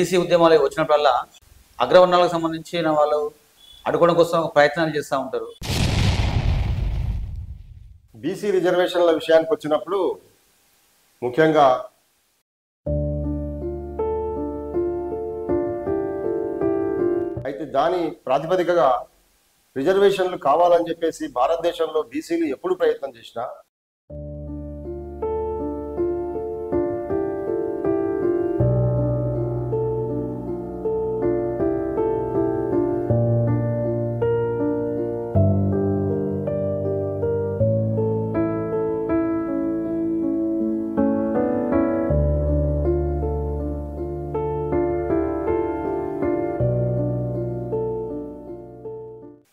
BC ఉద్యమాలు వచ్చినప్పుడల్లా అగ్రవర్ణాలకు సంబంధించిన వాళ్ళు అడ్డుకోవడం కోసం ప్రయత్నాలు చేస్తూ ఉంటారు. బీసీ రిజర్వేషన్ల విషయానికి వచ్చినప్పుడు ముఖ్యంగా అయితే దాని ప్రాతిపదికగా రిజర్వేషన్లు కావాలని చెప్పేసి భారతదేశంలో బీసీలు ఎప్పుడు ప్రయత్నం చేసినా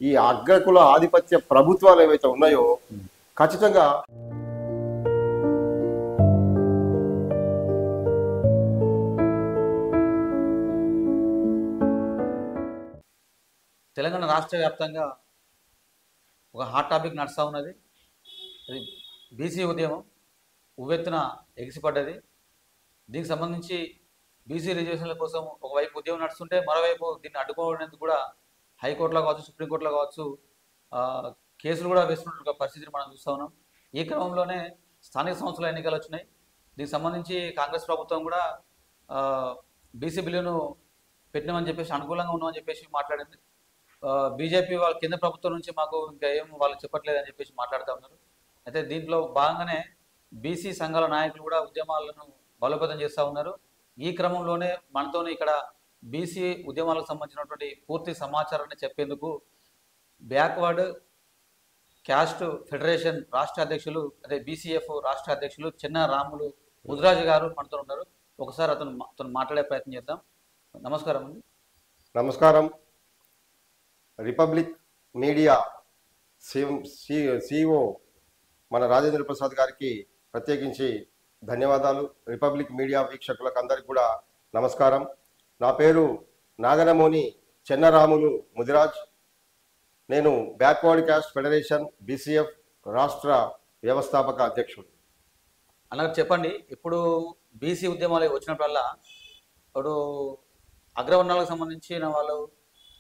ఈ అగ్రకుల ఆధిపత్య ప్రభుత్వాలు ఏవైతే ఉన్నాయో ఖచ్చితంగా తెలంగాణ రాష్ట్ర వ్యాప్తంగా ఒక హాట్ టాపిక్ నడుస్తూ ఉన్నది. అది బీసీ ఉద్యమం ఉవ్వెత్తున ఎగిసిపడ్డది. దీనికి సంబంధించి బీసీ రిజర్వేషన్ల కోసం ఒకవైపు ఉద్యమం నడుస్తుంటే మరోవైపు దీన్ని అడ్డుకోవడానికి కూడా హైకోర్టులో కావచ్చు, సుప్రీంకోర్టులో కావచ్చు కేసులు కూడా వేస్తున్న పరిస్థితిని మనం చూస్తూ ఉన్నాం. ఈ క్రమంలోనే స్థానిక సంస్థల ఎన్నికలు వచ్చినాయి. దీనికి సంబంధించి కాంగ్రెస్ ప్రభుత్వం కూడా బీసీ బిల్లును పెట్టినామని చెప్పేసి అనుకూలంగా ఉన్నామని చెప్పేసి మాట్లాడింది. బీజేపీ వాళ్ళ కింద ప్రభుత్వం నుంచి మాకు ఇంకా ఏం వాళ్ళు చెప్పట్లేదని చెప్పేసి మాట్లాడుతూ ఉన్నారు. అయితే దీంట్లో భాగంగానే బీసీ సంఘాల నాయకులు కూడా ఉద్యమాలను బలోపేతం చేస్తూ ఉన్నారు. ఈ క్రమంలోనే మనతోనే ఇక్కడ బీసీ ఉద్యమాలకు సంబంధించినటువంటి పూర్తి సమాచారాన్ని చెప్పేందుకు బ్యాక్వర్డ్ క్యాస్ట్ ఫెడరేషన్ రాష్ట్ర అధ్యక్షులు అదే బీసీఎఫ్ రాష్ట్ర అధ్యక్షులు చిన్న రాములు ముదిరాజు గారు మనతో ఉన్నారు. ఒకసారి అతను మాట్లాడే ప్రయత్నం చేద్దాం. నమస్కారం అండి. నమస్కారం. రిపబ్లిక్ మీడియా సిఇఓ మన రాజేంద్ర ప్రసాద్ గారికి ప్రత్యేకించి ధన్యవాదాలు. రిపబ్లిక్ మీడియా వీక్షకులకు అందరికీ కూడా నమస్కారం. నా పేరు నాగనమోని చెన్నరాములు ముదిరాజ్. నేను బ్యాక్వర్డ్ క్యాస్ట్ ఫెడరేషన్ బీసీఎఫ్ రాష్ట్ర వ్యవస్థాపక అధ్యక్షుడు. అలాగే చెప్పండి, ఇప్పుడు బీసీ ఉద్యమాలు వచ్చినప్పుడల్లా ఇప్పుడు అగ్రవర్ణాలకు సంబంధించిన వాళ్ళు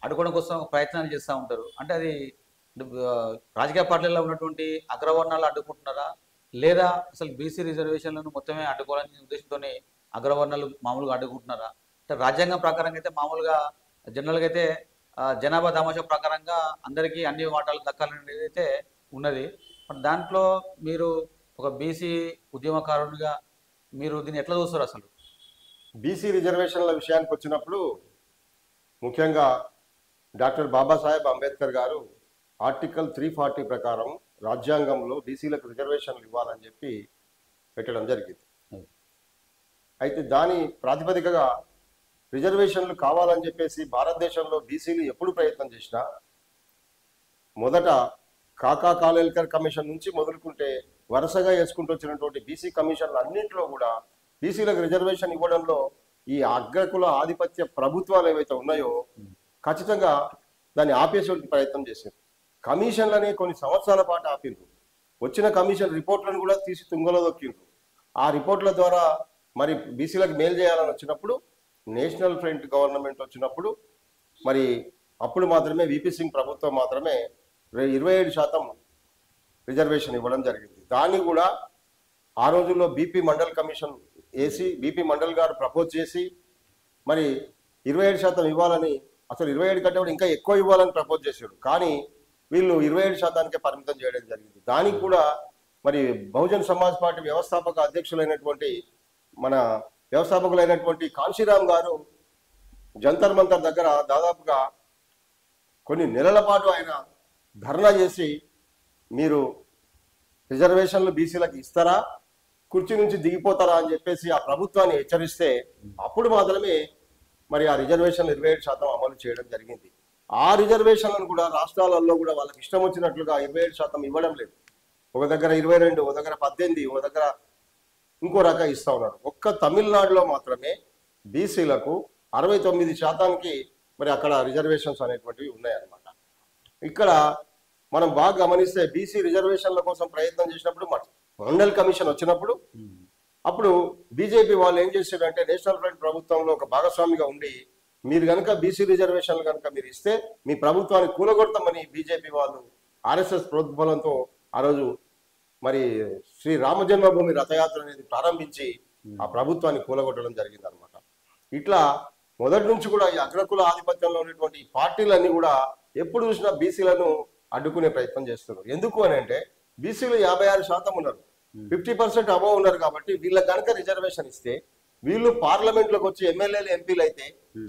అడ్డుకోవడం కోసం ప్రయత్నాలు చేస్తూ ఉంటారు. అంటే అది రాజకీయ పార్టీల్లో ఉన్నటువంటి అగ్రవర్ణాలు అడ్డుకుంటున్నారా, లేదా అసలు బీసీ రిజర్వేషన్లను మొత్తమే అడ్డుకోవాలనే ఉద్దేశంతో అగ్రవర్ణాలు మామూలుగా అడ్డుకుంటున్నారా? అంటే రాజ్యాంగం ప్రకారంగా అయితే మామూలుగా జనరల్గా అయితే జనాభా దామాషా ప్రకారంగా అందరికీ అన్ని వాటాలు దక్కాలనేది అయితే ఉన్నది. దాంట్లో మీరు ఒక బీసీ ఉద్యమకారునిగా మీరు దీన్ని ఎట్లా చూస్తారు? అసలు బీసీ రిజర్వేషన్ల విషయానికి వచ్చినప్పుడు ముఖ్యంగా డాక్టర్ బాబాసాహెబ్ అంబేద్కర్ గారు ఆర్టికల్ 340 ప్రకారం రాజ్యాంగంలో బీసీలకు రిజర్వేషన్లు ఇవ్వాలని చెప్పి పెట్టడం జరిగింది. అయితే దాని ప్రాతిపదికగా రిజర్వేషన్లు కావాలని చెప్పేసి భారతదేశంలో బీసీలు ఎప్పుడు ప్రయత్నం చేసినా మొదట కాకా కాలేల్కర్ కమిషన్ నుంచి మొదలుకుంటే వరుసగా వేసుకుంటూ వచ్చినటువంటి బీసీ కమిషన్లు అన్నింటిలో కూడా బీసీలకు రిజర్వేషన్ ఇవ్వడంలో ఈ అగ్రకుల ఆధిపత్య ప్రభుత్వాలు ఏవైతే ఉన్నాయో ఖచ్చితంగా దాన్ని ఆపేసే ప్రయత్నం చేశారు. కమిషన్లనే కొన్ని సంవత్సరాల పాటు ఆపిండ్రు. వచ్చిన కమిషన్ రిపోర్ట్లను కూడా తీసి తుంగలో దొక్కిండ్రు. ఆ రిపోర్ట్ల ద్వారా మరి బీసీలకు మేలు చేయాలని వచ్చినప్పుడు నేషనల్ ఫ్రంట్ గవర్నమెంట్ వచ్చినప్పుడు మరి అప్పుడు మాత్రమే విపి సింగ్ ప్రభుత్వం మాత్రమే 27% రిజర్వేషన్ ఇవ్వడం జరిగింది. దాన్ని కూడా ఆ రోజుల్లో బీపీ మండల్ కమిషన్ వేసి బీపీ మండల్ గారు ప్రపోజ్ చేసి మరి 27% ఇవ్వాలని, అసలు 27 కంటే కూడా ఇంకా ఎక్కువ ఇవ్వాలని ప్రపోజ్ చేశాడు. కానీ వీళ్ళు 27%కే పరిమితం చేయడం జరిగింది. దానికి కూడా మరి బహుజన్ సమాజ్ పార్టీ వ్యవస్థాపక అధ్యక్షులైనటువంటి మన వ్యవస్థాపకులైనటువంటి కాంశీరామ్ గారు జంతర్ మంతర్ దగ్గర దాదాపుగా కొన్ని నెలల పాటు ఆయన ధర్నా చేసి మీరు రిజర్వేషన్లు బీసీలకు ఇస్తారా, కుర్చీ నుంచి దిగిపోతారా అని చెప్పేసి ఆ ప్రభుత్వాన్ని హెచ్చరిస్తే అప్పుడు మాత్రమే మరి ఆ రిజర్వేషన్లు 27% అమలు చేయడం జరిగింది. ఆ రిజర్వేషన్లను కూడా రాష్ట్రాలలో కూడా వాళ్ళకి ఇష్టం వచ్చినట్లుగా 27% ఇవ్వడం లేదు. ఒక దగ్గర 22, ఒక దగ్గర 18, ఒక దగ్గర ఇంకో రకంగా ఇస్తా ఉన్నారు. ఒక్క తమిళనాడులో మాత్రమే బీసీలకు 69%కి మరి అక్కడ రిజర్వేషన్స్ అనేటువంటివి ఉన్నాయన్నమాట. ఇక్కడ మనం బాగా గమనిస్తే బీసీ రిజర్వేషన్ల కోసం ప్రయత్నం చేసినప్పుడు మండల్ కమిషన్ వచ్చినప్పుడు అప్పుడు బీజేపీ వాళ్ళు ఏం చేశారంటే నేషనల్ ఫ్రంట్ ప్రభుత్వంలో ఒక భాగస్వామిగా ఉండి మీరు కనుక బీసీ రిజర్వేషన్లు కనుక మీరు ఇస్తే మీ ప్రభుత్వాన్ని కూలగొడతామని బీజేపీ వాళ్ళు ఆర్ఎస్ఎస్ ప్రోద్బలంతో ఆ రోజు మరి శ్రీ రామజన్మభూమి రథయాత్ర అనేది ప్రారంభించి ఆ ప్రభుత్వాన్ని కూలగొట్టడం జరిగింది అనమాట. ఇట్లా మొదటి నుంచి కూడా ఈ అగ్రకుల ఆధిపత్యంలో ఉన్నటువంటి పార్టీలన్నీ కూడా ఎప్పుడు చూసినా బీసీలను అడ్డుకునే ప్రయత్నం చేస్తున్నారు. ఎందుకు అని అంటే బీసీలు 56% ఉన్నారు, 50% అబోవ్ ఉన్నారు కాబట్టి వీళ్ళకి కనుక రిజర్వేషన్ ఇస్తే వీళ్ళు పార్లమెంట్లోకి వచ్చి ఎమ్మెల్యేలు ఎంపీలు అయితే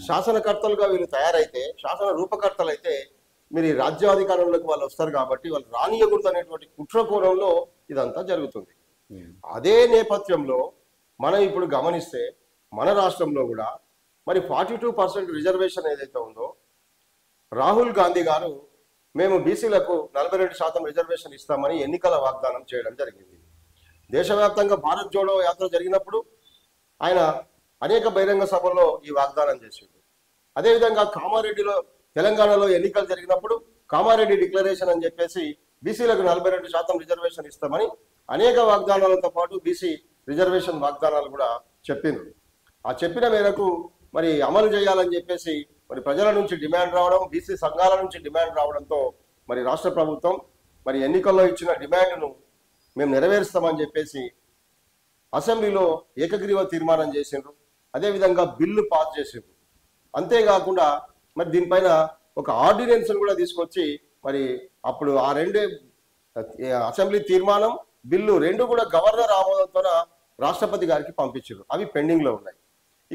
శాసనకర్తలుగా వీళ్ళు తయారైతే శాసన రూపకర్తలు అయితే మీరు రాజ్యాధికారంలోకి వాళ్ళు వస్తారు కాబట్టి వాళ్ళు రానియకూడదు అనేటువంటి కుట్ర కోణంలో ఇదంతా జరుగుతుంది. అదే నేపథ్యంలో మనం ఇప్పుడు గమనిస్తే మన రాష్ట్రంలో కూడా మరి 42% రిజర్వేషన్ ఏదైతే ఉందో రాహుల్ గాంధీ గారు మేము బీసీలకు 42% రిజర్వేషన్ ఇస్తామని ఎన్నికల వాగ్దానం చేయడం జరిగింది. దేశవ్యాప్తంగా భారత్ జోడో యాత్ర జరిగినప్పుడు ఆయన అనేక బహిరంగ సభల్లో ఈ వాగ్దానం చేసిండు. అదేవిధంగా కామారెడ్డిలో తెలంగాణలో ఎన్నికలు జరిగినప్పుడు కామారెడ్డి డిక్లరేషన్ అని చెప్పేసి బీసీలకు 42% రిజర్వేషన్ ఇస్తామని అనేక వాగ్దానాలతో పాటు బీసీ రిజర్వేషన్ వాగ్దానాలు కూడా చెప్పిండ్రు. ఆ చెప్పిన మేరకు మరి అమలు చేయాలని చెప్పేసి మరి ప్రజల నుంచి డిమాండ్ రావడం, బీసీ సంఘాల నుంచి డిమాండ్ రావడంతో మరి రాష్ట్ర ప్రభుత్వం మరి ఎన్నికల్లో ఇచ్చిన డిమాండ్ను మేము నెరవేరుస్తామని చెప్పేసి అసెంబ్లీలో ఏకగ్రీవ తీర్మానం చేసిండ్రు. అదేవిధంగా బిల్లు పాస్ చేసిండ్రు. అంతేకాకుండా మరి దీనిపైన ఒక ఆర్డినెన్స్ కూడా తీసుకొచ్చి మరి అప్పుడు ఆ రెండే అసెంబ్లీ తీర్మానం బిల్లు రెండు కూడా గవర్నర్ ఆమోదంతో రాష్ట్రపతి గారికి పంపించారు. అవి పెండింగ్లో ఉన్నాయి.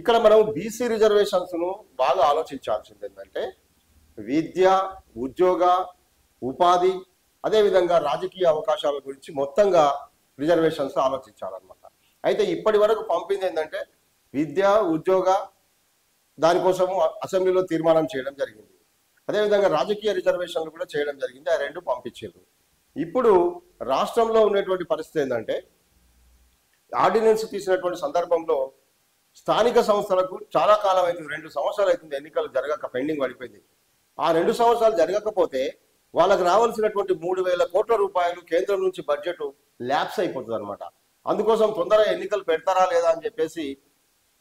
ఇక్కడ మనం బీసీ రిజర్వేషన్స్ను బాగా ఆలోచించాల్సింది ఏంటంటే విద్య, ఉద్యోగ, ఉపాధి, అదేవిధంగా రాజకీయ అవకాశాల గురించి మొత్తంగా రిజర్వేషన్స్ ఆలోచించాలన్నమాట. అయితే ఇప్పటి వరకు పంపింది ఏంటంటే విద్య, ఉద్యోగ దానికోసము అసెంబ్లీలో తీర్మానం చేయడం జరిగింది. అదేవిధంగా రాజకీయ రిజర్వేషన్లు కూడా చేయడం జరిగింది. ఆ రెండు పంపించారు. ఇప్పుడు రాష్ట్రంలో ఉన్నటువంటి పరిస్థితి ఏంటంటే ఆర్డినెన్స్ తీసినటువంటి సందర్భంలో స్థానిక సంస్థలకు చాలా కాలం అవుతుంది, 2 సంవత్సరాలు అవుతుంది ఎన్నికలు జరగక పెండింగ్ పడిపోయింది. ఆ 2 సంవత్సరాలు జరగకపోతే వాళ్ళకి రావాల్సినటువంటి 3,000 కోట్ల రూపాయలు కేంద్రం నుంచి బడ్జెట్ ల్యాప్స్ అయిపోతుంది అనమాట. అందుకోసం తొందరగా ఎన్నికలు పెడతారా లేదా అని చెప్పేసి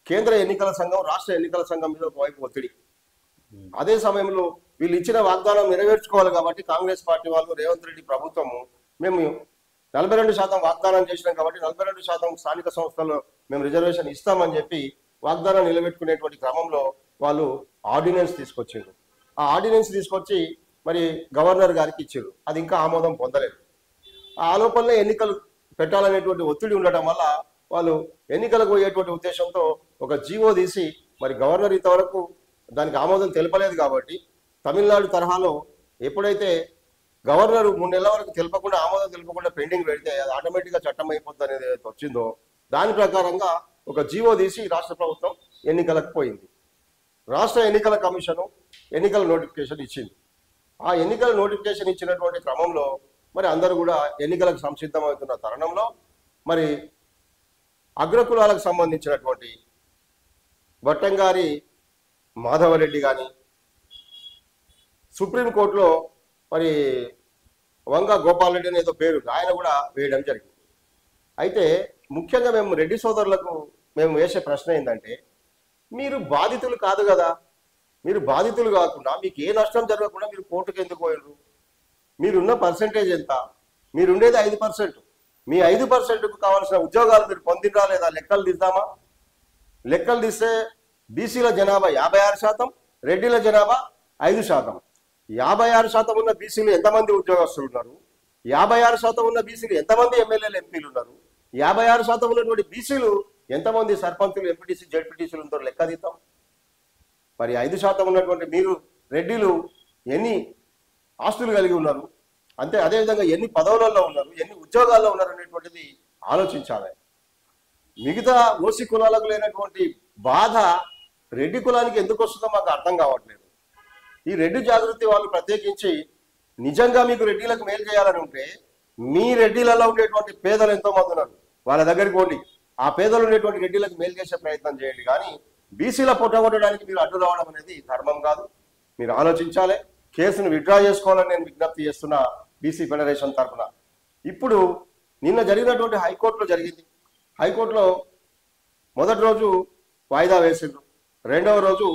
కేంద్ర ఎన్నికల సంఘం, రాష్ట్ర ఎన్నికల సంఘం మీద ఒకవైపు ఒత్తిడి. అదే సమయంలో వీళ్ళు ఇచ్చిన వాగ్దానం నెరవేర్చుకోవాలి కాబట్టి కాంగ్రెస్ పార్టీ వాళ్ళు, రేవంత్ రెడ్డి ప్రభుత్వము మేము 42% వాగ్దానం చేసినాం కాబట్టి 42% స్థానిక సంస్థల్లో మేము రిజర్వేషన్ ఇస్తామని చెప్పి వాగ్దానం నిలబెట్టుకునేటువంటి క్రమంలో వాళ్ళు ఆర్డినెన్స్ తీసుకొచ్చారు. ఆ ఆర్డినెన్స్ తీసుకొచ్చి మరి గవర్నర్ గారికి ఇచ్చారు. అది ఇంకా ఆమోదం పొందలేదు. ఆ ఆలోపనలో ఎన్నికలు పెట్టాలనేటువంటి ఒత్తిడి ఉండటం వల్ల వాళ్ళు ఎన్నికలకు పోయేటువంటి ఉద్దేశంతో ఒక జీవో తీసి మరి గవర్నర్ ఇంతవరకు దానికి ఆమోదం తెలపలేదు కాబట్టి తమిళనాడు తరహాలో ఎప్పుడైతే గవర్నర్ 3 నెలల వరకు తెలపకుండా ఆమోదం తెలపకుండా పెండింగ్ పెడితే అది ఆటోమేటిక్గా చట్టం అయిపోద్ది అనేది వచ్చిందో దాని ప్రకారంగా ఒక జీవో తీసి రాష్ట్ర ప్రభుత్వం ఎన్నికలకు పోయింది. రాష్ట్ర ఎన్నికల కమిషను ఎన్నికల నోటిఫికేషన్ ఇచ్చింది. ఆ ఎన్నికల నోటిఫికేషన్ ఇచ్చినటువంటి క్రమంలో మరి అందరూ కూడా ఎన్నికలకు సంసిద్ధమవుతున్న తరుణంలో మరి అగ్రకులాలకు సంబంధించినటువంటి బట్టంగారి మాధవరెడ్డి కానీ సుప్రీంకోర్టులో మరి వంగ గోపాల్ రెడ్డి అనేదో పేరు ఆయన కూడా వేయడం జరిగింది. అయితే ముఖ్యంగా మేము రెడ్డి సోదరులకు మేము వేసే ప్రశ్న ఏంటంటే మీరు బాధితులు కాదు కదా, మీరు బాధితులు కాకుండా మీకు ఏ నష్టం జరగకుండా మీరు కోర్టుకు ఎందుకు పోయినరు? మీరున్న పర్సెంటేజ్ ఎంత? మీరుండేది 5%. మీ 5%కు కావాల్సిన ఉద్యోగాలు మీరు పొందిరా లేదా? లెక్కలు తీద్దామా? లెక్కలు తీస్తే బీసీల జనాభా 56%, రెడ్డిల జనాభా 5%. 56% ఉన్న బీసీలు ఎంతమంది ఉద్యోగస్తులు ఉన్నారు? 56% ఉన్న బీసీలు ఎంతమంది ఎమ్మెల్యేలు, ఎంపీలు ఉన్నారు? 56% ఉన్నటువంటి బీసీలు ఎంతమంది సర్పంచులు, ఎంపీటీసీ, జెడ్పీటీసీలు ఉంటారు? లెక్క తీద్దాం. మరి 5% ఉన్నటువంటి మీరు రెడ్డిలు ఎన్ని ఆస్తులు కలిగి ఉన్నారు, అంతే అదేవిధంగా ఎన్ని పదవులలో ఉన్నారు, ఎన్ని ఉద్యోగాల్లో ఉన్నారు అనేటువంటిది ఆలోచించాలి. మిగతా ఓసీ కులాలకు లేనటువంటి బాధ రెడ్డి కులానికి ఎందుకు వస్తుందో మాకు అర్థం కావట్లేదు. ఈ రెడ్డి జాగృతి వాళ్ళు ప్రత్యేకించి నిజంగా మీకు రెడ్డిలకు మేలు చేయాలని ఉంటే మీ రెడ్డిలలో ఉండేటువంటి పేదలు ఎంతో మంది ఉన్నారు, వాళ్ళ దగ్గరికి పోండి. ఆ పేదలు ఉండేటువంటి రెడ్డిలకు మేలు చేసే ప్రయత్నం చేయండి. కానీ బీసీల పొట్టగొట్టడానికి మీరు అడ్డు రావడం అనేది ధర్మం కాదు. మీరు ఆలోచించాలి. కేసును విత్డ్రా చేసుకోవాలని నేను విజ్ఞప్తి చేస్తున్నా బీసీ ఫెడరేషన్ తరఫున. ఇప్పుడు నిన్న జరిగినటువంటి హైకోర్టులో జరిగింది. హైకోర్టులో మొదటి రోజు వాయిదా వేసిండ్రు, రెండవ రోజు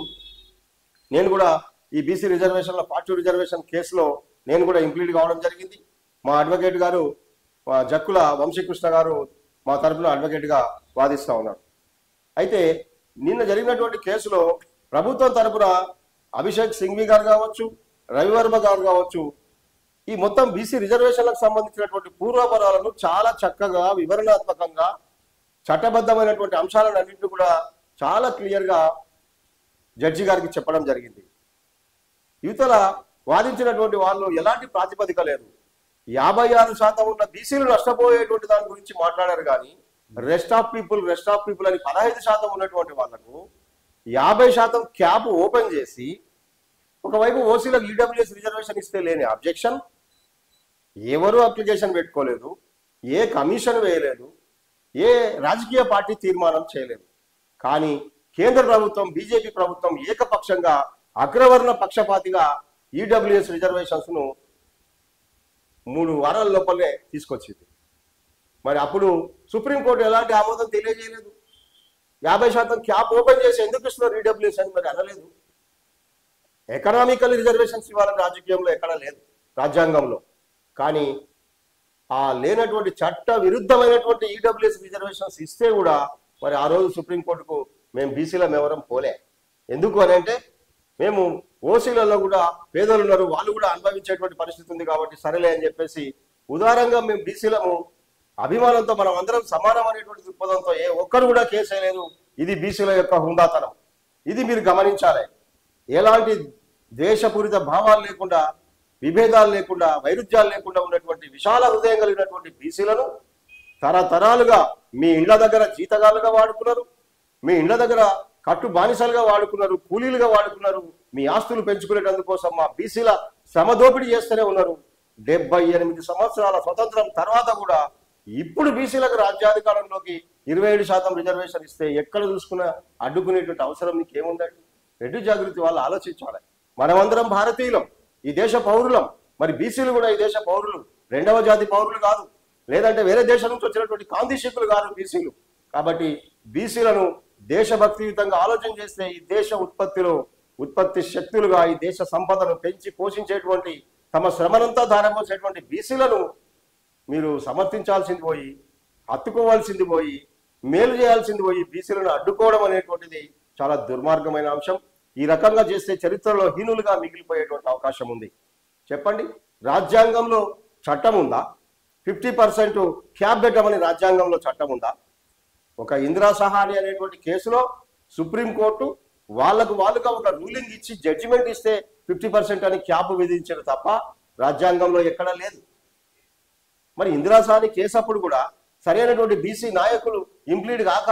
నేను కూడా ఈ బీసీ రిజర్వేషన్ల పార్ట్ 2 రిజర్వేషన్ కేసులో నేను కూడా ఇంప్లీట్ కావడం జరిగింది. మా అడ్వకేట్ గారు జక్కుల వంశీకృష్ణ గారు మా తరపున అడ్వకేట్గా వాదిస్తూ ఉన్నారు. అయితే నిన్న జరిగినటువంటి కేసులో ప్రభుత్వం తరపున అభిషేక్ సింఘ్వి గారు కావచ్చు, రవివర్మ గారు కావచ్చు, ఈ మొత్తం బీసీ రిజర్వేషన్లకు సంబంధించినటువంటి పూర్వాపరాలను చాలా చక్కగా వివరణాత్మకంగా చట్టబద్ధమైనటువంటి అంశాలన్నింటినీ కూడా చాలా క్లియర్గా జడ్జి గారికి చెప్పడం జరిగింది. యువతల వాదించినటువంటి వాళ్ళు ఎలాంటి ప్రాతిపదిక లేదు, 56% ఉన్న బీసీలు నష్టపోయేటువంటి దాని గురించి మాట్లాడారు. కానీ రెస్ట్ ఆఫ్ పీపుల్ అని 15% ఉన్నటువంటి వాళ్లకు 50% క్యాప్ ఓపెన్ చేసి ఒకవైపు ఓసీలకు ఈడబ్ల్యూఎస్ రిజర్వేషన్ ఇస్తే లేని అబ్జెక్షన్, ఎవరు అప్లికేషన్ పెట్టుకోలేదు, ఏ కమిషన్ వేయలేదు, ఏ రాజకీయ పార్టీ తీర్మానం చేయలేదు. కానీ కేంద్ర ప్రభుత్వం బీజేపీ ప్రభుత్వం ఏకపక్షంగా అగ్రవర్ణ పక్షపాతిగా ఈడబ్ల్యూఎస్ రిజర్వేషన్స్ ను 3 వారాల లోపలనే తీసుకొచ్చింది. మరి అప్పుడు సుప్రీంకోర్టు ఎలాంటి ఆమోదం తెలియజేయలేదు. 50% క్యాప్ ఓపెన్ చేసి ఎందుకు ఇస్తున్నారు ఈడబ్ల్యూఎస్ అని మరి అనలేదు. ఎకనామికల్ రిజర్వేషన్స్ ఇవ్వాలని రాజకీయంలో ఎక్కడ లేదు, రాజ్యాంగంలో. కానీ ఆ లేనటువంటి చట్ట విరుద్ధమైనటువంటి ఈడబ్ల్యూఎస్ రిజర్వేషన్స్ ఇస్తే కూడా మరి ఆ రోజు సుప్రీంకోర్టుకు మేము బీసీలం ఎవరం పోలే. ఎందుకు అని అంటే మేము ఓసీలలో కూడా పేదలు ఉన్నారు, వాళ్ళు కూడా అనుభవించేటువంటి పరిస్థితి ఉంది కాబట్టి సరేలే అని చెప్పేసి ఉదారంగా మేము బీసీలము అభిమానంతో మనం అందరం సమానం అనేటువంటి దృక్పథంతో ఏ ఒక్కరు కూడా కేసు వేయలేదు. ఇది బీసీల యొక్క హుందాతనం. ఇది మీరు గమనించాలి. ఎలాంటి ద్వేషపూరిత భావాలు లేకుండా, విభేదాలు లేకుండా, వైరుధ్యాలు లేకుండా ఉన్నటువంటి విశాల హృదయం కలిగినటువంటి బీసీలను తరతరాలుగా మీ ఇళ్ల దగ్గర జీతగాలుగా వాడుకున్నారు, మీ ఇళ్ల దగ్గర కట్టు బానిసలుగా వాడుకున్నారు, కూలీలుగా వాడుకున్నారు. మీ ఆస్తులు పెంచుకునేటందుకోసం మా బీసీల శ్రమ దోపిడీ చేస్తూనే ఉన్నారు. 78 సంవత్సరాల స్వతంత్రం తర్వాత కూడా ఇప్పుడు బీసీలకు రాజ్యాధికారంలోకి 27% రిజర్వేషన్ ఇస్తే ఎక్కడ చూసుకున్నా అడ్డుకునేటువంటి అవసరం నీకేముందండి? రెడ్డి జాగృతి వాళ్ళు ఆలోచించాలి. మనమందరం భారతీయులం, ఈ దేశ పౌరులం. మరి బీసీలు కూడా ఈ దేశ పౌరులు, 2వ జాతి పౌరులు కాదు, లేదంటే వేరే దేశం నుంచి వచ్చినటువంటి కాంతిశిక్కులు కాదు బీసీలు. కాబట్టి బీసీలను దేశభక్తియుతంగా ఆలోచన చేస్తే ఈ దేశ ఉత్పత్తి శక్తులుగా ఈ దేశ సంపదను పెంచి పోషించేటువంటి తమ శ్రమనంతా ధారపోసేటువంటి బీసీలను మీరు సమర్థించాల్సింది పోయి, హత్తుకోవాల్సింది పోయి, మేలు చేయాల్సింది పోయి బీసీలను అడ్డుకోవడం అనేటువంటిది చాలా దుర్మార్గమైన అంశం. ఈ రకంగా చేస్తే చరిత్రలో హీనులుగా మిగిలిపోయేటువంటి అవకాశం ఉంది. చెప్పండి, రాజ్యాంగంలో చట్టం ఉందా? 50% క్యాప్ పెట్టమని రాజ్యాంగంలో చట్టం ఉందా? ఒక ఇందిరా సహాని అనేటువంటి కేసులో సుప్రీంకోర్టు వాళ్ళుగా ఒక రూలింగ్ ఇచ్చి జడ్జిమెంట్ ఇస్తే 50% అని క్యాప్ విధించారు తప్ప రాజ్యాంగంలో ఎక్కడా లేదు. మరి ఇందిరా సహాని కేసు అప్పుడు కూడా సరైనటువంటి బీసీ నాయకులు ఇంప్లీడ్ కాక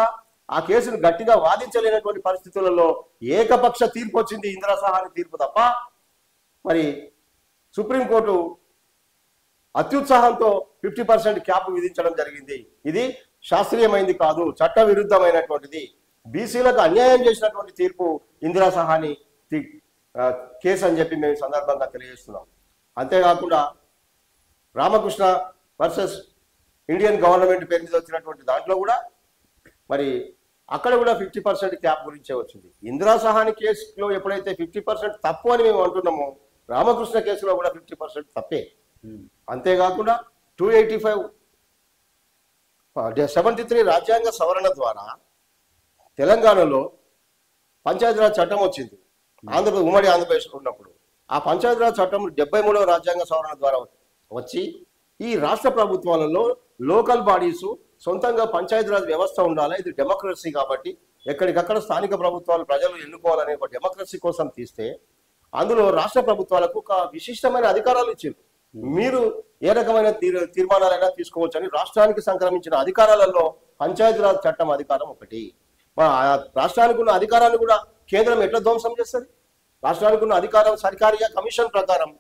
ఆ కేసును గట్టిగా వాదించలేనటువంటి పరిస్థితులలో ఏకపక్ష తీర్పు వచ్చింది ఇందిరా సహాని తీర్పు తప్ప మరి సుప్రీంకోర్టు అత్యుత్సాహంతో 50% క్యాప్ విధించడం జరిగింది. ఇది శాస్త్రీయమైంది కాదు, చట్ట విరుద్ధమైనటువంటిది. బీసీలకు అన్యాయం చేసినటువంటి తీర్పు ఇందిరా సహాని కేసు అని చెప్పి మేము సందర్భంగా తెలియజేస్తున్నాం. అంతేకాకుండా రామకృష్ణ వర్సెస్ ఇండియన్ గవర్నమెంట్ పేరు మీద వచ్చినటువంటి దాంట్లో కూడా మరి అక్కడ కూడా 50% క్యాప్ గురించే వచ్చింది. ఇందిరా సహాని కేసులో ఎప్పుడైతే 50% తప్పు అని మేము అంటున్నామో, రామకృష్ణ కేసులో కూడా 50% తప్పే. అంతేకాకుండా 285-73 రాజ్యాంగ సవరణ ద్వారా తెలంగాణలో పంచాయతీరాజ్ చట్టం వచ్చింది. ఉమ్మడి ఆంధ్రప్రదేశ్ ఉన్నప్పుడు ఆ పంచాయతీరాజ్ చట్టం 73వ రాజ్యాంగ సవరణ ద్వారా వచ్చి ఈ రాష్ట్ర ప్రభుత్వాలలో లోకల్ బాడీస్ సొంతంగా పంచాయతీరాజ్ వ్యవస్థ ఉండాలి. ఇది డెమోక్రసీ కాబట్టి ఎక్కడికక్కడ స్థానిక ప్రభుత్వాలు ప్రజలు ఎన్నుకోవాలనే ఒక డెమోక్రసీ కోసం తీస్తే అందులో రాష్ట్ర ప్రభుత్వాలకు ఒక విశిష్టమైన అధికారాలు ఇచ్చారు. మీరు ఏ రకమైన తీర్మానాలైనా తీసుకోవచ్చని రాష్ట్రానికి సంక్రమించిన అధికారాలలో పంచాయతీరాజ్ చట్టం అధికారం ఒకటి. రాష్ట్రానికి ఉన్న అధికారాన్ని కూడా కేంద్రం ఎట్లా ధ్వంసం చేస్తుంది? రాష్ట్రానికి ఉన్న అధికారం సర్కారియా కమిషన్ ప్రకారం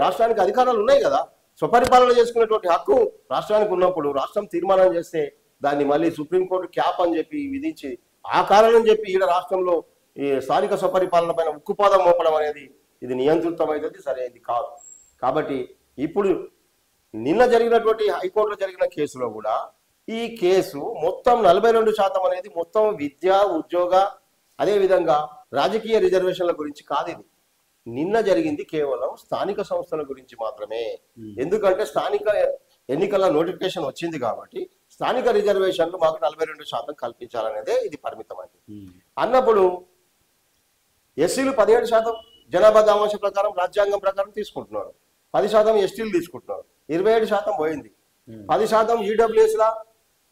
రాష్ట్రానికి అధికారాలు ఉన్నాయి కదా. స్వపరిపాలన చేసుకునేటువంటి హక్కు రాష్ట్రానికి ఉన్నప్పుడు రాష్ట్రం తీర్మానం చేస్తే దాన్ని మళ్ళీ సుప్రీంకోర్టు క్యాప్ అని చెప్పి విధించి ఆ కారణం చెప్పి ఈడ రాష్ట్రంలో ఈ స్థానిక స్వపరిపాలన పైన ఉక్కుపాదం మోపడం అనేది ఇది నియంత్రితమైనది, సరైనది కాదు. కాబట్టి ఇప్పుడు నిన్న జరిగినటువంటి హైకోర్టులో జరిగిన కేసులో కూడా ఈ కేసు మొత్తం 42% అనేది మొత్తం విద్య, ఉద్యోగ, అదేవిధంగా రాజకీయ రిజర్వేషన్ల గురించి కాదు. ఇది నిన్న జరిగింది కేవలం స్థానిక సంస్థల గురించి మాత్రమే. ఎందుకంటే స్థానిక ఎన్నికల నోటిఫికేషన్ వచ్చింది కాబట్టి స్థానిక రిజర్వేషన్లు మాకు 42% కల్పించాలనేదే ఇది పరిమితం అండి. అన్నప్పుడు ఎస్సీలు 17% జనాభా దామాష ప్రకారం రాజ్యాంగం ప్రకారం తీసుకుంటున్నారు, 10% ఎస్టీలు తీసుకుంటున్నారు, 27% పోయింది, 10% ఈడబ్ల్యూఎస్ లా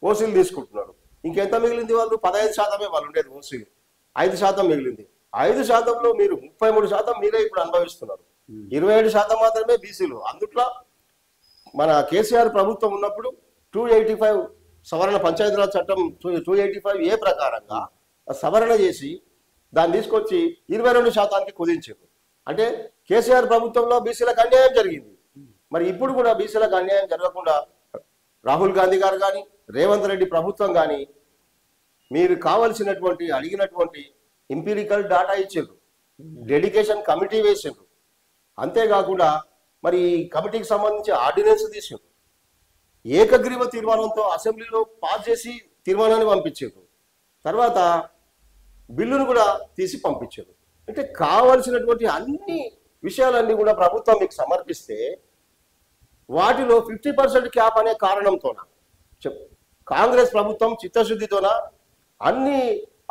ఓసీలు తీసుకుంటున్నారు. ఇంకెంత మిగిలింది? వాళ్ళు 15% వాళ్ళు ఉండేది ఓసీలు, 5% మిగిలింది. 5%లో మీరు 33% మీరే ఇప్పుడు అనుభవిస్తున్నారు, 27% మాత్రమే బీసీలు. అందుట్లో మన కేసీఆర్ ప్రభుత్వం ఉన్నప్పుడు 285 సవరణ పంచాయతీరాజ్ చట్టం 285A ప్రకారంగా సవరణ చేసి దాన్ని తీసుకొచ్చి 22%కి కుదించారు. అంటే కేసీఆర్ ప్రభుత్వంలో బీసీలకు అన్యాయం జరిగింది. మరి ఇప్పుడు కూడా బీసీలకు అన్యాయం జరగకుండా రాహుల్ గాంధీ గారు కానీ రేవంత్ రెడ్డి ప్రభుత్వం కానీ మీరు కావలసినటువంటి అడిగినటువంటి ఎంపీరికల్ డాటా ఇచ్చారు, డెడికేషన్ కమిటీ వేసారు. అంతేకాకుండా మరి ఈ కమిటీకి సంబంధించి ఆర్డినెన్స్ తీసారు, ఏకగ్రీవ తీర్మానంతో అసెంబ్లీలో పాస్ చేసి తీర్మానాన్ని పంపించారు, తర్వాత బిల్లును కూడా తీసి పంపించారు. అంటే కావలసినటువంటి అన్ని విషయాలన్నీ కూడా ప్రభుత్వం మీకు సమర్పిస్తే వాటిలో 50% క్యాప్ అనే కారణంతోన కాంగ్రెస్ ప్రభుత్వం చిత్తశుద్ధితోన అన్ని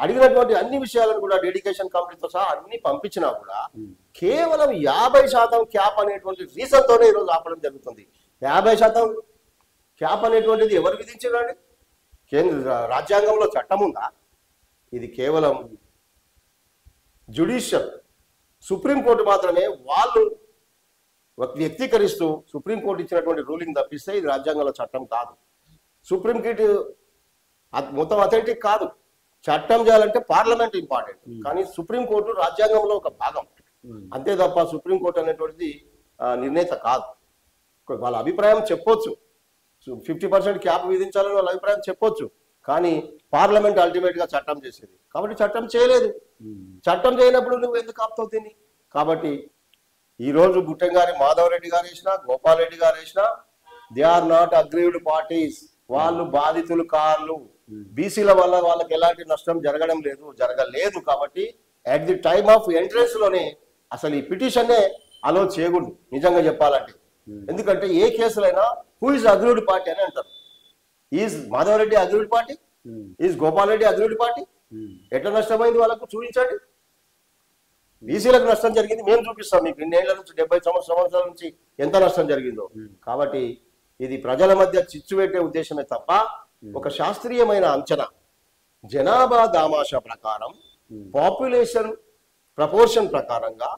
అడిగినటువంటి అన్ని విషయాలను కూడా డెడికేషన్ కమిటీతో సహా అన్ని పంపించినా కూడా కేవలం 50% క్యాప్ అనేటువంటి రీజన్తోనే ఈరోజు ఆపడం జరుగుతుంది. 50% క్యాప్ అనేటువంటిది ఎవరు విధించారండి? కేంద్ర రాజ్యాంగంలో చట్టం ఉందా? ఇది కేవలం జ్యుడిషియల్ సుప్రీంకోర్టు మాత్రమే వాళ్ళు వ్యక్తీకరిస్తూ సుప్రీంకోర్టు ఇచ్చినటువంటి రూలింగ్ తప్పిస్తే ఇది రాజ్యాంగంలో చట్టం కాదు. సుప్రీంకోర్టు మొత్తం అథెంటిక్ కాదు. చట్టం చేయాలంటే పార్లమెంట్ ఇంపార్టెంట్, కానీ సుప్రీంకోర్టు రాజ్యాంగంలో ఒక భాగం అంతే తప్ప సుప్రీంకోర్టు అనేటువంటిది నిర్ణేత కాదు. వాళ్ళ అభిప్రాయం చెప్పొచ్చు, 50% క్యాప్ విధించాలని వాళ్ళ అభిప్రాయం చెప్పొచ్చు, కానీ పార్లమెంట్ అల్టిమేట్ గా చట్టం చేసేది. కాబట్టి చట్టం చేయలేదు. చట్టం చేయనప్పుడు నువ్వు ఎందుకు ఆపుతావు దీన్ని? కాబట్టి ఈ రోజు బుట్టంగారి మాధవ్ రెడ్డి గారు వేసినా, గోపాల్ రెడ్డి గారు వేసినా, they are not aggrieved parties. వాళ్ళు బాధితులు కాళ్ళు. బీసీల వల్ల వాళ్ళకి ఎలాంటి నష్టం జరగలేదు. కాబట్టి at the time of entrance లోనే అసలు ఈ పిటిషన్నే అలో చేయకూడదు నిజంగా చెప్పాలంటే. ఎందుకంటే ఏ కేసులైనా హూ ఇస్ అగ్రీవ్డ్ పార్టీ అని అంటారు. Is Madhav Reddy aggrieved party? Is Gopal Reddy aggrieved party? ఎట్లా నష్టమైంది వాళ్ళకు చూపించండి. బీసీలకు నష్టం జరిగింది మేము చూపిస్తాం మీకు. ఇన్నేళ్ల నుంచి 70 సంవత్సరాల నుంచి ఎంత నష్టం జరిగిందో. కాబట్టి ఇది ప్రజల మధ్య చిచ్చు పెట్టే ఉద్దేశమే తప్ప ఒక శాస్త్రీయమైన అంచనా, జనాభా దామాషా ప్రకారం, పాపులేషన్ ప్రపోర్షన్ ప్రకారంగా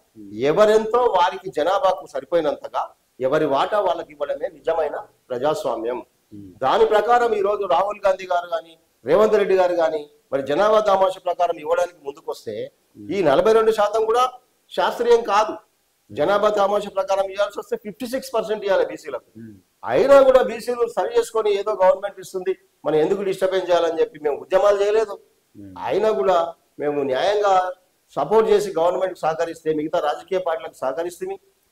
ఎవరెంతో వారికి జనాభాకు సరిపోయినంతగా ఎవరి వాటా వాళ్ళకి ఇవ్వడమే నిజమైన ప్రజాస్వామ్యం. దాని ప్రకారం ఈ రోజు రాహుల్ గాంధీ గారు కానీ రేవంత్ రెడ్డి గారు కానీ మరి జనాభా దామాషా ప్రకారం ఇవ్వడానికి ముందుకొస్తే ఈ 42% కూడా శాస్త్రీయం కాదు. జనాభా దామాషా ప్రకారం ఇవ్వాల్సి వస్తే 56% ఇవ్వాలి బీసీలకు. అయినా కూడా బీసీలు సరి చేసుకొని ఏదో గవర్నమెంట్ ఇస్తుంది మనం ఎందుకు డిస్టర్బెన్స్ చేయాలని చెప్పి మేము ఉద్యమాలు చేయలేదు. అయినా కూడా మేము న్యాయంగా సపోర్ట్ చేసి గవర్నమెంట్ సహకరిస్తే, మిగతా రాజకీయ పార్టీలకు సహకరిస్తే,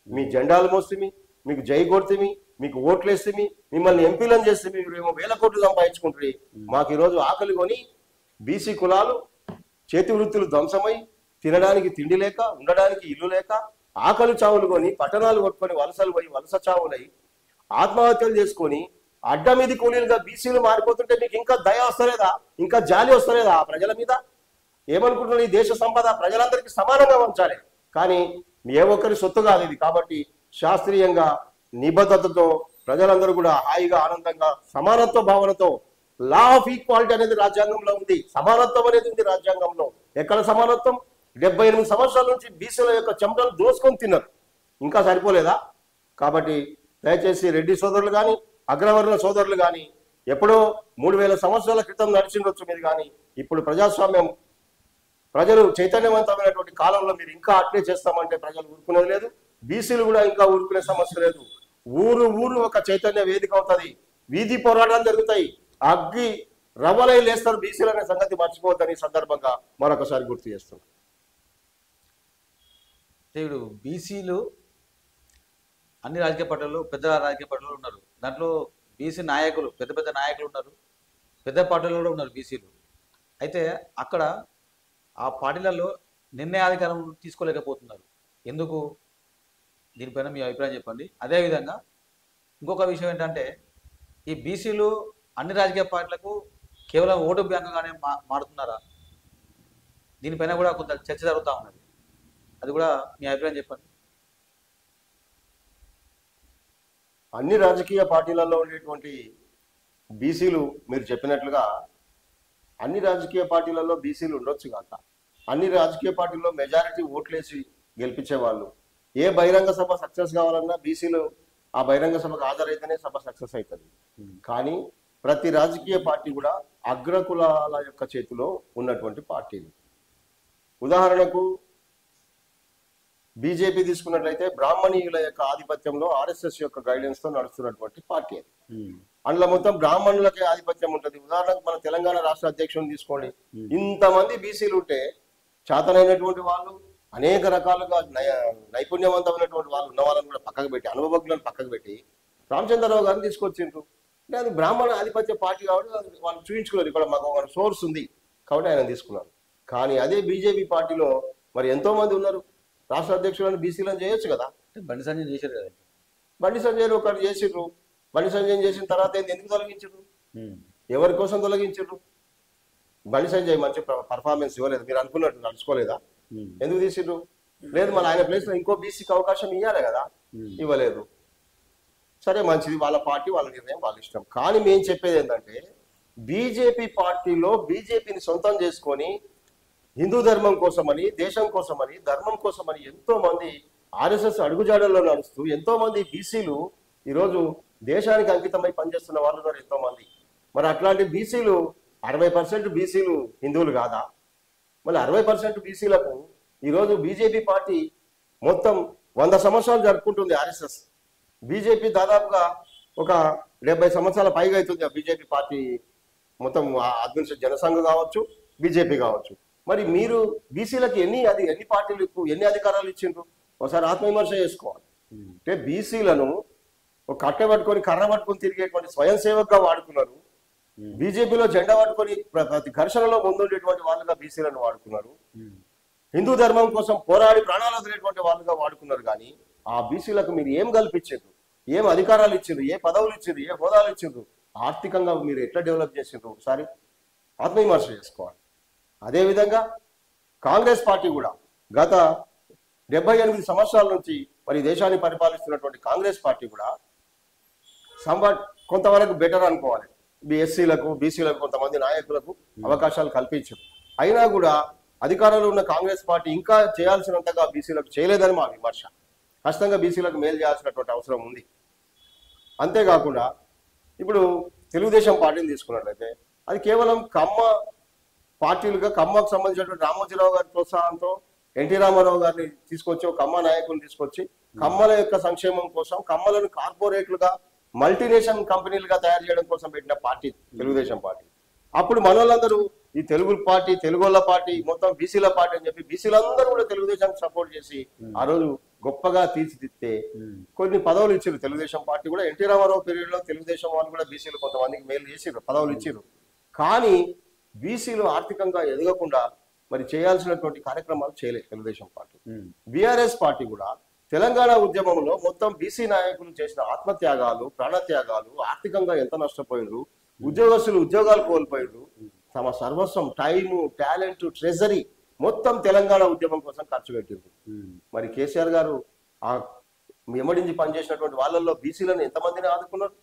మీ జెండాలు మోస్తే, మీకు జై కొడితే, మీకు ఓట్లు వేస్తే, మిమ్మల్ని ఎంపీలను చేస్తే మేము 1000 కోట్లు సంపాదించుకుంటుంది. మాకు ఈరోజు ఆకలి కొని బీసీ కులాలు చేతి వృత్తులు ధ్వంసమై తినడానికి తిండి లేక, ఉండడానికి ఇల్లు లేక, ఆకలి చావులు కొని పట్టణాలు కొట్టుకొని వలసలు పోయి వలస చావులై ఆత్మహత్యలు చేసుకొని అడ్డ మీది కూలీలుగా బీసీలు మారిపోతుంటే మీకు ఇంకా దయ వస్తలేదా? ఇంకా జాలి వస్తలేదా ఆ ప్రజల మీద? ఏమనుకుంటున్నారు? ఈ దేశ సంపద ప్రజలందరికీ సమానంగా ఉంచాలి, కానీ ఏ ఒక్కరి సొత్తు కాదు ఇది. కాబట్టి శాస్త్రీయంగా నిబద్ధతతో ప్రజలందరూ కూడా హాయిగా ఆనందంగా సమానత్వ భావనతో, లా ఆఫ్ ఈక్వాలిటీ అనేది రాజ్యాంగంలో ఉంది, సమానత్వం అనేది ఉంది రాజ్యాంగంలో. ఎక్కడ సమానత్వం? 78 సంవత్సరాల నుంచి బీసీల యొక్క చెమటలు దోసుకొని తిన్నారు, ఇంకా సరిపోలేదా? కాబట్టి దయచేసి రెడ్డి సోదరులు కానీ అగ్రవర్ణ సోదరులు కానీ ఎప్పుడో 3000 సంవత్సరాల క్రితం నడిచిండొచ్చు మీరు, కానీ ఇప్పుడు ప్రజాస్వామ్యం ప్రజలు చైతన్యవంతమైనటువంటి కాలంలో మీరు ఇంకా అట్లే చేస్తామంటే ప్రజలు ఊరుకునేది లేదు. బీసీలు కూడా ఇంకా ఊరుకునే సమస్య లేదు. ఊరు ఒక చైతన్య వేదిక అవుతుంది, వీధి పోరాటాలు జరుగుతాయి, అగ్గి రవ్వలై లేస్తారు బీసీలు అనే సంగతి మర్చిపోవద్దని సందర్భంగా మరొకసారి గుర్తు చేస్తున్నాం. ఇప్పుడు బీసీలు అన్ని రాజకీయ పార్టీలు, పెద్ద రాజకీయ పార్టీలు ఉన్నారు. దాంట్లో బీసీ నాయకులు, పెద్ద నాయకులు ఉన్నారు. పెద్ద పార్టీలలో కూడా ఉన్నారు బీసీలు. అయితే అక్కడ ఆ పార్టీలలో నిర్ణయాధికారం తీసుకోలేకపోతున్నారు. ఎందుకు? దీనిపైన మీ అభిప్రాయం చెప్పండి. అదేవిధంగా ఇంకొక విషయం ఏంటంటే ఈ బీసీలు అన్ని రాజకీయ పార్టీలకు కేవలం ఓటు బ్యాంకుగానే మారుతున్నారా? దీనిపైన కూడా కొంత చర్చ జరుగుతూ ఉన్నది. అది కూడా మీ అభిప్రాయం చెప్పండి. అన్ని రాజకీయ పార్టీలలో ఉండేటువంటి బీసీలు మీరు చెప్పినట్లుగా అన్ని రాజకీయ పార్టీలలో బీసీలు ఉండొచ్చు కాక అన్ని రాజకీయ పార్టీల్లో మెజారిటీ ఓట్లేసి గెలిపించే వాళ్ళు ఏ బహిరంగ సభ సక్సెస్ కావాలన్నా బీసీలు ఆ బహిరంగ సభకు హాజరైతేనే సభ సక్సెస్ అవుతుంది. కానీ ప్రతి రాజకీయ పార్టీ కూడా అగ్రకులాల యొక్క చేతిలో ఉన్నటువంటి పార్టీలు. ఉదాహరణకు బీజేపీ తీసుకున్నట్లయితే బ్రాహ్మణీయుల యొక్క ఆధిపత్యంలో ఆర్ఎస్ఎస్ యొక్క గైడెన్స్ తో నడుస్తున్నటువంటి పార్టీ అది. అందులో మొత్తం బ్రాహ్మణులకే ఆధిపత్యం ఉంటుంది. ఉదాహరణకు మన తెలంగాణ రాష్ట్ర అధ్యక్షుని తీసుకోండి, ఇంతమంది బీసీలు ఉంటే చేతనైనటువంటి వాళ్ళు అనేక రకాలుగా నైపుణ్యవంతమైనటువంటి వాళ్ళు ఉన్న వాళ్ళని కూడా పక్కకు పెట్టి అనుభవజ్ఞులను పక్కకు పెట్టి రామచంద్రరావు గారిని తీసుకొచ్చిండ్రు. అంటే అది బ్రాహ్మణ ఆధిపత్య పార్టీ కాబట్టి వాళ్ళు చూపించుకున్నారు, ఇక్కడ మాకు ఒక సోర్స్ ఉంది కాబట్టి ఆయన తీసుకున్నారు. కానీ అదే బీజేపీ పార్టీలో మరి ఎంతో మంది ఉన్నారు. రాష్ట్ర అధ్యక్షులను బీసీలను చేయొచ్చు కదా. బండి సంజయ్ చేశారు కదా. బండి సంజయ్ ఒకటి చేసిండ్రు. బండి సంజయ్ చేసిన తర్వాత ఎందుకు తొలగించారు? ఎవరి కోసం తొలగించారు? బండి సంజయ్ మంచి పర్ఫార్మెన్స్ ఇవ్వలేదు, మీరు అనుకున్నట్టు నడుచుకోలేదా? ఎందుకు తీసిండ్రు? లేదు, మన ఆయన ప్లేస్ లో ఇంకో బీసీకి అవకాశం ఇవ్వాలి కదా, ఇవ్వలేదు. సరే మంచిది, వాళ్ళ పార్టీ వాళ్ళ నిర్ణయం వాళ్ళ ఇష్టం. కానీ మేము చెప్పేది ఏంటంటే బీజేపీ పార్టీలో బీజేపీని సొంతం చేసుకొని హిందూ ధర్మం కోసమని, దేశం కోసమని, ధర్మం కోసమని ఎంతో మంది ఆర్ఎస్ఎస్ అడుగుజాడల్లో నడుస్తూ ఎంతో మంది బీసీలు ఈరోజు దేశానికి అంకితమై పనిచేస్తున్న వాళ్ళు ఉన్నారు ఎంతో మంది. మరి అట్లాంటి బీసీలు 60% బీసీలు హిందువులు కాదా? మళ్ళీ 60% బీసీలకు ఈరోజు బీజేపీ పార్టీ మొత్తం 100 సంవత్సరాలు జరుపుకుంటుంది. ఆర్ఎస్ఎస్ బీజేపీ దాదాపుగా ఒక 70 సంవత్సరాల పైగా అవుతుంది. ఆ బీజేపీ పార్టీ మొత్తం అడ్మినిస్ట్రేషన్ జనసంఘ కావచ్చు, బీజేపీ కావచ్చు. మరి మీరు బీసీలకు ఎన్ని పార్టీలకు ఎన్ని అధికారాలు ఇచ్చిండ్రు? ఒకసారి ఆత్మవిమర్శ చేసుకోవాలి. అంటే బీసీలను ఒక కట్ట పట్టుకొని కర్ర పట్టుకొని తిరిగేటువంటి స్వయం సేవకుగా వాడుకున్నారు. బీజేపీలో జెండా పట్టుకొని ప్రతి ఘర్షణలో ముందుండేటువంటి వాళ్ళుగా బీసీలను వాడుకున్నారు. హిందూ ధర్మం కోసం పోరాడి ప్రాణాలు వదిలేటువంటి వాళ్ళుగా వాడుకున్నారు. కానీ ఆ బీసీలకు మీరు ఏం కల్పించారు? ఏం అధికారాలు ఇచ్చిండ్రు? ఏ పదవులు ఇచ్చిండ్రు? ఏ హోదాలు ఇచ్చిండ్రు? ఆర్థికంగా మీరు ఎట్లా డెవలప్ చేసిండ్రు? ఒకసారి ఆత్మవిమర్శ చేసుకోవాలి. అదేవిధంగా కాంగ్రెస్ పార్టీ కూడా గత 78 సంవత్సరాల నుంచి మరి దేశాన్ని పరిపాలిస్తున్నటువంటి కాంగ్రెస్ పార్టీ కూడా కొంతవరకు బెటర్ అనుకోవాలి. ఎస్సీలకు బీసీలకు కొంతమంది నాయకులకు అవకాశాలు కల్పించారు. అయినా కూడా అధికారంలో ఉన్న కాంగ్రెస్ పార్టీ ఇంకా చేయాల్సినంతగా బీసీలకు చేయలేదని మా విమర్శ. ఖచ్చితంగా బీసీలకు మేలు చేయాల్సినటువంటి అవసరం ఉంది. అంతేకాకుండా ఇప్పుడు తెలుగుదేశం పార్టీని తీసుకున్నట్లయితే అది కేవలం కమ్మ పార్టీలుగా కమ్మకు సంబంధించినటువంటి రామోజీరావు గారి ప్రోత్సాహంతో ఎన్టీ రామారావు గారిని తీసుకొచ్చి ఒక కమ్మ నాయకులను తీసుకొచ్చి కమ్మల యొక్క సంక్షేమం కోసం కమ్మలను కార్పొరేట్లుగా మల్టీనేషనల్ కంపెనీలుగా తయారు చేయడం కోసం పెట్టిన పార్టీ తెలుగుదేశం పార్టీ. అప్పుడు మనోళ్ళందరూ ఈ తెలుగు పార్టీ, తెలుగోళ్ళ పార్టీ, మొత్తం బీసీల పార్టీ అని చెప్పి బీసీలందరూ కూడా తెలుగుదేశానికి సపోర్ట్ చేసి ఆ రోజు గొప్పగా తీర్చిదిద్దే కొన్ని పదవులు ఇచ్చారు. తెలుగుదేశం పార్టీ కూడా ఎన్టీ రామారావు పీరియడ్ లో తెలుగుదేశం వాళ్ళు కూడా బీసీలు కొంతమందికి మేలు చేసిరు, పదవులు ఇచ్చారు. కానీ బీసీలు ఆర్థికంగా ఎదగకుండా మరి చేయాల్సినటువంటి కార్యక్రమాలు చేయలేదు తెలుగుదేశం పార్టీ. బీఆర్ఎస్ పార్టీ కూడా తెలంగాణ ఉద్యమంలో మొత్తం బీసీ నాయకులు చేసిన ఆత్మత్యాగాలు, ప్రాణత్యాగాలు, ఆర్థికంగా ఎంత నష్టపోయారు, ఉద్యోగస్తులు ఉద్యోగాలు కోల్పోయారు, తమ సర్వస్వం, టైము, టాలెంట్, ట్రెజరీ మొత్తం తెలంగాణ ఉద్యమం కోసం ఖర్చు పెట్టింది. మరి కేసీఆర్ గారు ఆ ఎమ్మడించి పనిచేసినటువంటి వాళ్ళల్లో బీసీలను ఎంతమందిని ఆదుకున్నారు?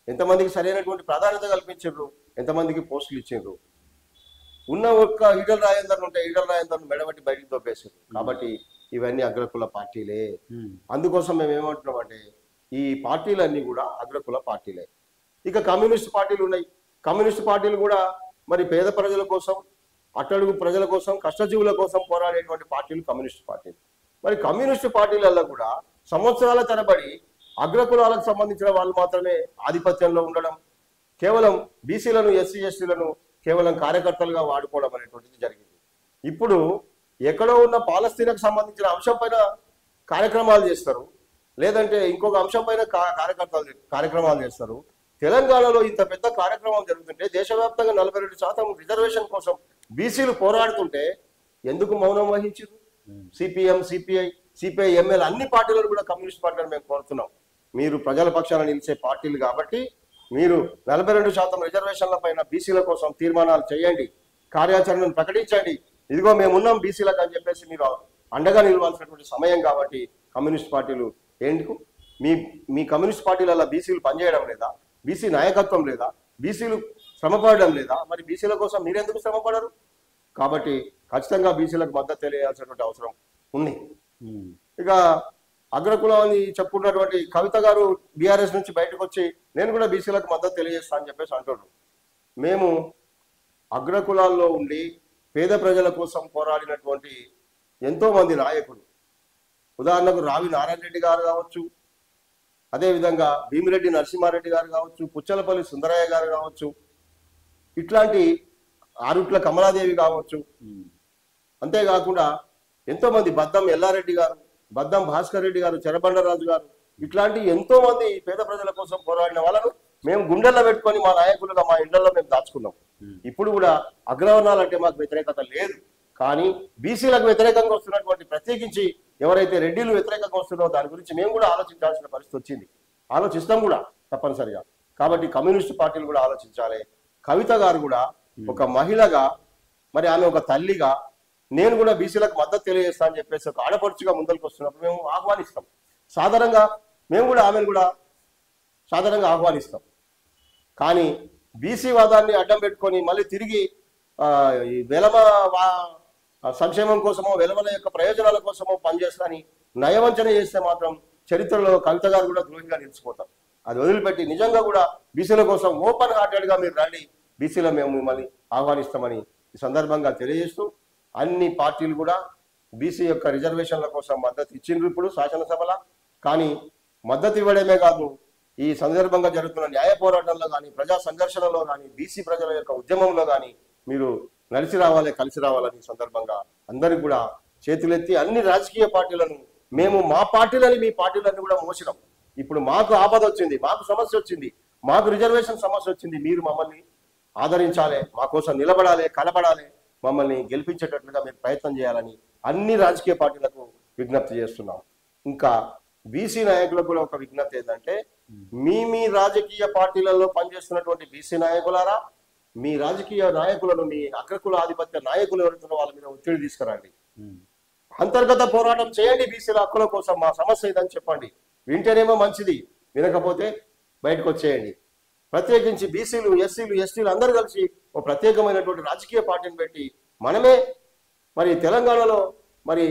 ఎంతమందికి సరైనటువంటి ప్రాధాన్యత కల్పించారు? ఎంతమందికి పోస్టులు ఇచ్చారు? ఉన్న ఒక్క ఈటల రాజేందర్ ఉంటే ఈటల రాజేందర్ మెడబట్టి బయటికి తోపేశారు. కాబట్టి ఇవన్నీ అగ్రకుల పార్టీలే. అందుకోసం మేము ఏమంటున్నాం అంటే ఈ పార్టీలన్నీ కూడా అగ్రకుల పార్టీలే. ఇక కమ్యూనిస్ట్ పార్టీలు ఉన్నాయి. కమ్యూనిస్ట్ పార్టీలు కూడా మరి పేద ప్రజల కోసం, అట్టడుగు ప్రజల కోసం, కష్టజీవుల కోసం పోరాడేటువంటి పార్టీలు కమ్యూనిస్ట్ పార్టీలు. మరి కమ్యూనిస్ట్ పార్టీలలో కూడా సంవత్సరాల తరబడి అగ్రకులాలకు సంబంధించిన వాళ్ళు మాత్రమే ఆధిపత్యంలో ఉండడం, కేవలం బీసీలను, ఎస్సీ ఎస్టీలను కేవలం కార్యకర్తలుగా వాడుకోవడం అనేటువంటిది జరిగింది. ఇప్పుడు ఎక్కడో ఉన్న పాలస్తీనాకు సంబంధించిన అంశం పైన కార్యక్రమాలు చేస్తారు, లేదంటే ఇంకొక అంశం పైన కార్యక్రమాలు చేస్తారు. తెలంగాణలో ఇంత పెద్ద కార్యక్రమం జరుగుతుంటే దేశవ్యాప్తంగా 42% రిజర్వేషన్ కోసం బీసీలు పోరాడుతుంటే ఎందుకు మౌనం వహించారు? సిపిఎం, సిపిఐ, ఎంఎల్ అన్ని పార్టీలను కూడా కమ్యూనిస్ట్ పార్టీలను మేము కోరుతున్నాం. మీరు ప్రజల పక్షాన నిలిచే పార్టీలు కాబట్టి మీరు 42% రిజర్వేషన్ల పైన బీసీల కోసం తీర్మానాలు చేయండి, కార్యాచరణను ప్రకటించండి. ఇదిగో మేమున్నాం బీసీలకు అని చెప్పేసి మీరు అండగా నిలవాల్సినటువంటి సమయం కాబట్టి కమ్యూనిస్ట్ పార్టీలు ఎందుకు మీ కమ్యూనిస్ట్ పార్టీలలో బీసీలు పనిచేయడం లేదా? బీసీ నాయకత్వం లేదా? బీసీలు శ్రమపడడం లేదా? మరి బీసీల కోసం మీరెందుకు శ్రమపడరు? కాబట్టి ఖచ్చితంగా బీసీలకు మద్దతు తెలియాల్సినటువంటి అవసరం ఉంది. ఇక అగ్రకులం అని చెప్పుకున్నటువంటి కవిత గారు బీఆర్ఎస్ నుంచి బయటకు వచ్చి నేను కూడా బీసీలకు మద్దతు తెలియజేస్తా అని చెప్పేసి అంటున్నారు. మేము అగ్రకులాల్లో ఉండి పేద ప్రజల కోసం పోరాడినటువంటి ఎంతో మంది నాయకులు, ఉదాహరణకు రావి నారాయణ రెడ్డి గారు కావచ్చు, అదేవిధంగా భీమిరెడ్డి నరసింహారెడ్డి గారు కావచ్చు, పుచ్చలపల్లి సుందరయ్య గారు కావచ్చు, ఇట్లాంటి ఆరుట్ల కమలాదేవి కావచ్చు, అంతేకాకుండా ఎంతో మంది బద్దం ఎల్లారెడ్డి గారు, బద్దం భాస్కర్ రెడ్డి గారు, చెరబండరాజు గారు, ఇట్లాంటి ఎంతో మంది పేద ప్రజల కోసం పోరాడిన వాళ్ళను మేము గుండెల్లో పెట్టుకొని మా నాయకులుగా మా ఇళ్లలో మేము దాచుకున్నాం. ఇప్పుడు కూడా అగ్రవర్ణాలంటే మాకు వ్యతిరేకత లేదు, కానీ బీసీలకు వ్యతిరేకంగా వస్తున్నటువంటి ప్రత్యేకించి ఎవరైతే రెడ్డిలు వ్యతిరేకంగా వస్తున్నారో దాని గురించి మేము కూడా ఆలోచించాల్సిన పరిస్థితి వచ్చింది. ఆలోచిస్తాం కూడా తప్పనిసరిగా. కాబట్టి కమ్యూనిస్ట్ పార్టీలు కూడా ఆలోచించాలి. కవిత గారు కూడా ఒక మహిళగా, మరి ఆమె ఒక తల్లిగా నేను కూడా బీసీలకు మద్దతు తెలియజేస్తా అని చెప్పేసి ఒక ఆడపడుచుగా ముందరికి వస్తున్నప్పుడు మేము ఆహ్వానిస్తాం. సాధారణంగా మేము కూడా ఆమెను కూడా సాధారణంగా ఆహ్వానిస్తాం. కానీ బీసీ వాదాన్ని అడ్డం పెట్టుకొని మళ్ళీ తిరిగి ఈ వెలమ సంక్షేమం కోసమో వెలమల యొక్క ప్రయోజనాల కోసమో పనిచేస్తాని నయవంచన చేస్తే మాత్రం చరిత్రలో కవిత గారు కూడా ద్రోహిగా నిలిచిపోతాం. అది వదిలిపెట్టి నిజంగా కూడా బీసీల కోసం ఓపెన్ హార్టెడ్గా మీరు రండి, బీసీలో మేము మిమ్మల్ని ఆహ్వానిస్తామని ఈ సందర్భంగా తెలియజేస్తూ అన్ని పార్టీలు కూడా బీసీ యొక్క రిజర్వేషన్ల కోసం మద్దతు ఇచ్చిండ్రు ఇప్పుడు శాసనసభల. కానీ మద్దతు ఇవ్వడమే కాదు, ఈ సందర్భంగా జరుగుతున్న న్యాయ పోరాటంలో కానీ ప్రజా సంఘర్షణలో కానీ బీసీ ప్రజల యొక్క ఉద్యమంలో కానీ మీరు నడిచి రావాలి, కలిసి రావాలని సందర్భంగా అందరికి కూడా చేతులెత్తి అన్ని రాజకీయ పార్టీలను మేము మా పార్టీలని మీ పార్టీలన్నీ కూడా మోసినాం. ఇప్పుడు మాకు ఆపద వచ్చింది, మాకు సమస్య వచ్చింది, మాకు రిజర్వేషన్ సమస్య వచ్చింది, మీరు మమ్మల్ని ఆదరించాలి, మా కోసం నిలబడాలి, కలబడాలి, మమ్మల్ని గెలిపించేటట్లుగా మీరు ప్రయత్నం చేయాలని అన్ని రాజకీయ పార్టీలకు విజ్ఞప్తి చేస్తున్నాం. ఇంకా బీసీ నాయకులకు కూడా ఒక విజ్ఞప్తి ఏంటంటే మీ రాజకీయ పార్టీలలో పనిచేస్తున్నటువంటి బీసీ నాయకులారా, మీ రాజకీయ నాయకులను, మీ అగ్రకుల ఆధిపత్య నాయకులు ఎవరుతున్న వాళ్ళ మీద ఒత్తిడి తీసుకురండి, అంతర్గత పోరాటం చేయండి, బీసీల హక్కుల కోసం మా సమస్య ఇదని చెప్పండి. వింటేనేమో మంచిది, వినకపోతే బయటకు వచ్చేయండి. ప్రత్యేకించి బీసీలు, ఎస్సీలు, ఎస్టీలు అందరూ కలిసి ఒక ప్రత్యేకమైనటువంటి రాజకీయ పార్టీని పెట్టి మనమే మరి తెలంగాణలో మరి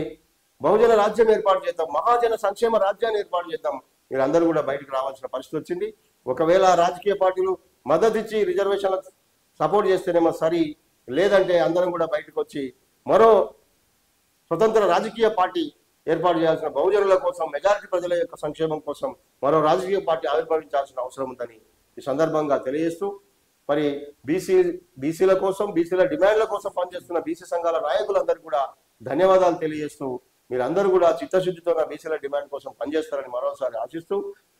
బహుజన రాజ్యం ఏర్పాటు చేద్దాం, మహాజన సంక్షేమ రాజ్యాన్ని ఏర్పాటు చేద్దాం. మీరందరూ కూడా బయటకు రావాల్సిన పరిస్థితి వచ్చింది. ఒకవేళ రాజకీయ పార్టీలు మద్దతు ఇచ్చి రిజర్వేషన్లకు సపోర్ట్ చేస్తేనేమో సరి, లేదంటే అందరం కూడా బయటకు వచ్చి మరో స్వతంత్ర రాజకీయ పార్టీ ఏర్పాటు చేయాల్సిన, బహుజనుల కోసం, మెజారిటీ ప్రజల యొక్క సంక్షేమం కోసం మరో రాజకీయ పార్టీ ఆవిర్భవించాల్సిన అవసరం ఉందని ఈ సందర్భంగా తెలియజేస్తూ మరి బీసీల కోసం, బీసీల డిమాండ్ల కోసం పనిచేస్తున్న బీసీ సంఘాల నాయకులందరికీ కూడా ధన్యవాదాలు తెలియజేస్తూ మీరందరూ కూడా చిత్తశుద్ధితో బీసీల డిమాండ్ కోసం పనిచేస్తారని మరోసారి ఆశిస్తూ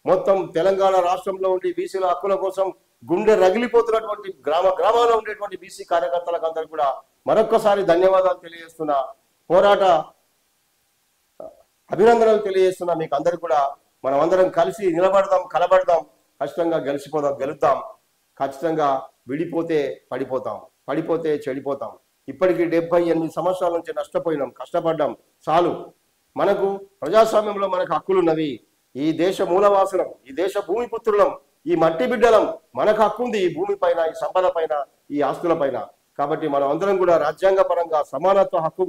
మొత్తం తెలంగాణ రాష్ట్రంలో ఉండి బీసీల హక్కుల కోసం గుండె రగిలిపోతున్నటువంటి గ్రామాల్లో ఉండేటువంటి బీసీ కార్యకర్తలకు అందరూ కూడా మరొక్కసారి ధన్యవాదాలు తెలియజేస్తున్నా, పోరాట అభినందనలు తెలియజేస్తున్నా. మీకు అందరు కూడా మనం అందరం కలిసి నిలబడదాం, కలబడదాం, ఖచ్చితంగా గెలుద్దాం. ఖచ్చితంగా విడిపోతే పడిపోతాం, పడిపోతే చెడిపోతాం. ఇప్పటికీ 78 సంవత్సరాల నుంచి నష్టపోయినాం, కష్టపడ్డాం, చాలు. మనకు ప్రజాస్వామ్యంలో మనకు హక్కులున్నవి. ఈ దేశ మూలవాసులం, ఈ దేశ భూమి పుత్రులం, ఈ మట్టి బిడ్డలం. మనకు హక్కు ఉంది ఈ భూమి పైన, ఈ సంపద పైన, ఈ ఆస్తుల పైన. కాబట్టి మనం అందరం కూడా రాజ్యాంగ పరంగా సమానత్వ హక్కు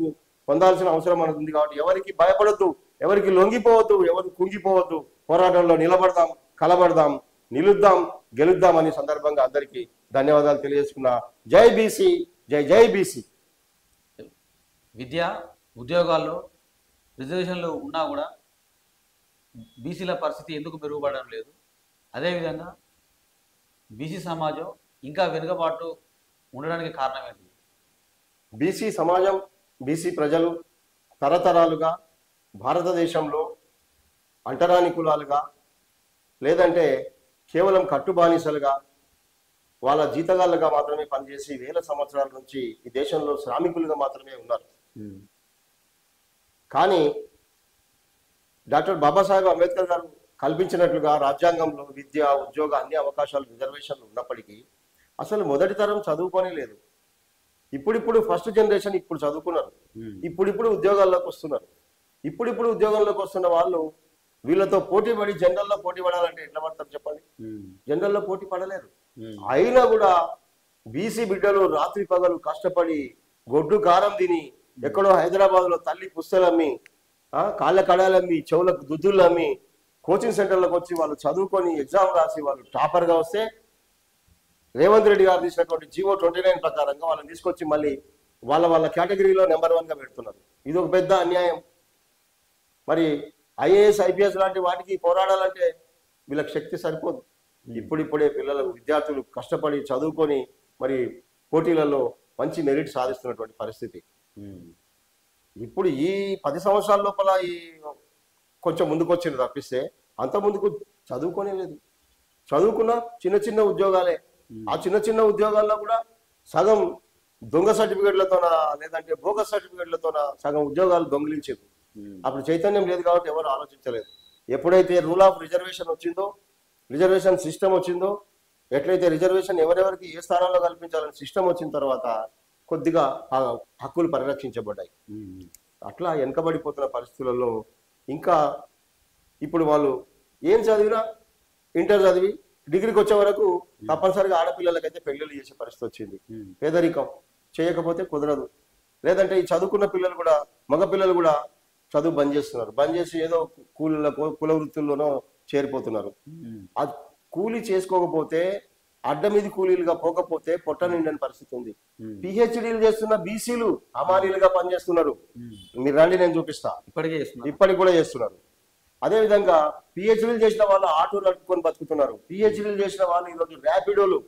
పొందాల్సిన అవసరం మనకు ఉంది. కాబట్టి ఎవరికి భయపడద్దు, ఎవరికి లొంగిపోవద్దు, ఎవరు కుంగిపోవద్దు. పోరాటంలో నిలబడదాం, కలబడదాం, నిలుద్దాం, గెలుద్దాం అనే సందర్భంగా అందరికీ ధన్యవాదాలు తెలియజేసుకున్నా. జై బీసీ, జై జై బీసీ. విద్య, ఉద్యోగాల్లో రిజర్వేషన్లు ఉన్నా కూడా బీసీల పరిస్థితి ఎందుకు మెరుగుపడడం లేదు? అదేవిధంగా బీసీ సమాజం ఇంకా వెనుకబాటు ఉండడానికి కారణం ఏంటి? బీసీ సమాజం, బీసీ ప్రజలు తరతరాలుగా భారతదేశంలో అంటరాని కులాలుగా, లేదంటే కేవలం కట్టుబానిసలుగా వాళ్ళ జీతగాళ్ళుగా మాత్రమే పనిచేసి వేల సంవత్సరాల నుంచి ఈ దేశంలో శ్రామికులుగా మాత్రమే ఉన్నారు. కానీ డాక్టర్ బాబాసాహెబ్ అంబేద్కర్ గారు కల్పించినట్లుగా రాజ్యాంగంలో విద్య, ఉద్యోగ అన్ని అవకాశాలు, రిజర్వేషన్లు ఉన్నప్పటికీ అసలు మొదటి తరం చదువుకోనే లేదు. ఇప్పుడిప్పుడు ఫస్ట్ జనరేషన్ ఇప్పుడు చదువుకున్నారు, ఇప్పుడిప్పుడు ఉద్యోగాల్లోకి వస్తున్నారు. ఇప్పుడిప్పుడు ఉద్యోగంలోకి వస్తున్న వాళ్ళు వీళ్ళతో పోటీ పడి జనరల్లో పోటీ పడాలంటే ఎట్లా పడతారు చెప్పండి? జనరల్లో పోటీ పడలేరు. అయినా కూడా బీసీ బిడ్డలు రాత్రి పగలు కష్టపడి గొడ్డు కారం తిని ఎక్కడో హైదరాబాద్ లో తల్లి పుస్తలమ్మి, కాళ్ళ కడాలమ్మి, చెవులకు దుద్దులు అమ్మి కోచింగ్ సెంటర్లకు వచ్చి వాళ్ళు చదువుకొని ఎగ్జామ్ రాసి వాళ్ళు టాపర్గా వస్తే రేవంత్ రెడ్డి గారు తీసినటువంటి జీవో 29 ప్రకారంగా వాళ్ళని తీసుకొచ్చి మళ్ళీ వాళ్ళ కేటగిరీలో నెంబర్ 1గా పెడుతున్నారు. ఇది ఒక పెద్ద అన్యాయం. మరి ఐఏఎస్, ఐపీఎస్ లాంటి వాటికి పోరాడాలంటే వీళ్ళకి శక్తి సరిపోదు. ఇప్పుడిప్పుడే పిల్లలు, విద్యార్థులు కష్టపడి చదువుకొని మరి పోటీలలో మంచి మెరిట్ సాధిస్తున్నటువంటి పరిస్థితి. ఇప్పుడు ఈ 10 సంవత్సరాల లోపల ఈ కొంచెం ముందుకు వచ్చింది తప్పిస్తే అంత ముందుకు చదువుకోనే లేదు. చదువుకున్న చిన్న చిన్న ఉద్యోగాలే. ఆ చిన్న చిన్న ఉద్యోగాల్లో కూడా సగం దొంగ సర్టిఫికేట్లతోన లేదంటే బోగస్ సర్టిఫికేట్లతోన సగం ఉద్యోగాలు దొంగిలించారు. అప్పుడు చైతన్యం లేదు కాబట్టి ఎవరు ఆలోచించలేదు. ఎప్పుడైతే రూల్ ఆఫ్ రిజర్వేషన్ వచ్చిందో, రిజర్వేషన్ సిస్టమ్ వచ్చిందో, ఎట్లయితే రిజర్వేషన్ ఎవరెవరికి ఏ స్థానంలో కల్పించాలని సిస్టమ్ వచ్చిన తర్వాత కొద్దిగా హక్కులు పరిరక్షించబడ్డాయి. అట్లా వెనకబడిపోతున్న పరిస్థితులలో ఇంకా ఇప్పుడు వాళ్ళు ఏం చదివినా ఇంటర్ చదివి డిగ్రీకి వచ్చే వరకు తప్పనిసరిగా ఆడపిల్లలకైతే పెళ్లిళ్ళు చేసే పరిస్థితి వచ్చింది. పేదరికం చేయకపోతే కుదరదు. లేదంటే ఈ చదువుకున్న పిల్లలు కూడా, మగ పిల్లలు కూడా చదువు బంద్ చేస్తున్నారు. బంద్ చేసి ఏదో కుల వృత్తుల్లోనో చేరిపోతున్నారు. ఆ కూలీ చేసుకోకపోతే, అడ్డ మీద కూలీలుగా పోకపోతే పొట్ట నిండని పరిస్థితి ఉంది. పిహెచ్డీలు చేస్తున్న బీసీలు హమాలీలుగా పనిచేస్తున్నారు. మీరు రండి, నేను చూపిస్తా. ఇప్పటికి కూడా చేస్తున్నారు. అదేవిధంగా పిహెచ్డీలు చేసిన వాళ్ళు ఆటో నడుపుకొని బతుకుతున్నారు. పిహెచ్డీలు చేసిన వాళ్ళు ఈరోజు ర్యాపిడోలు,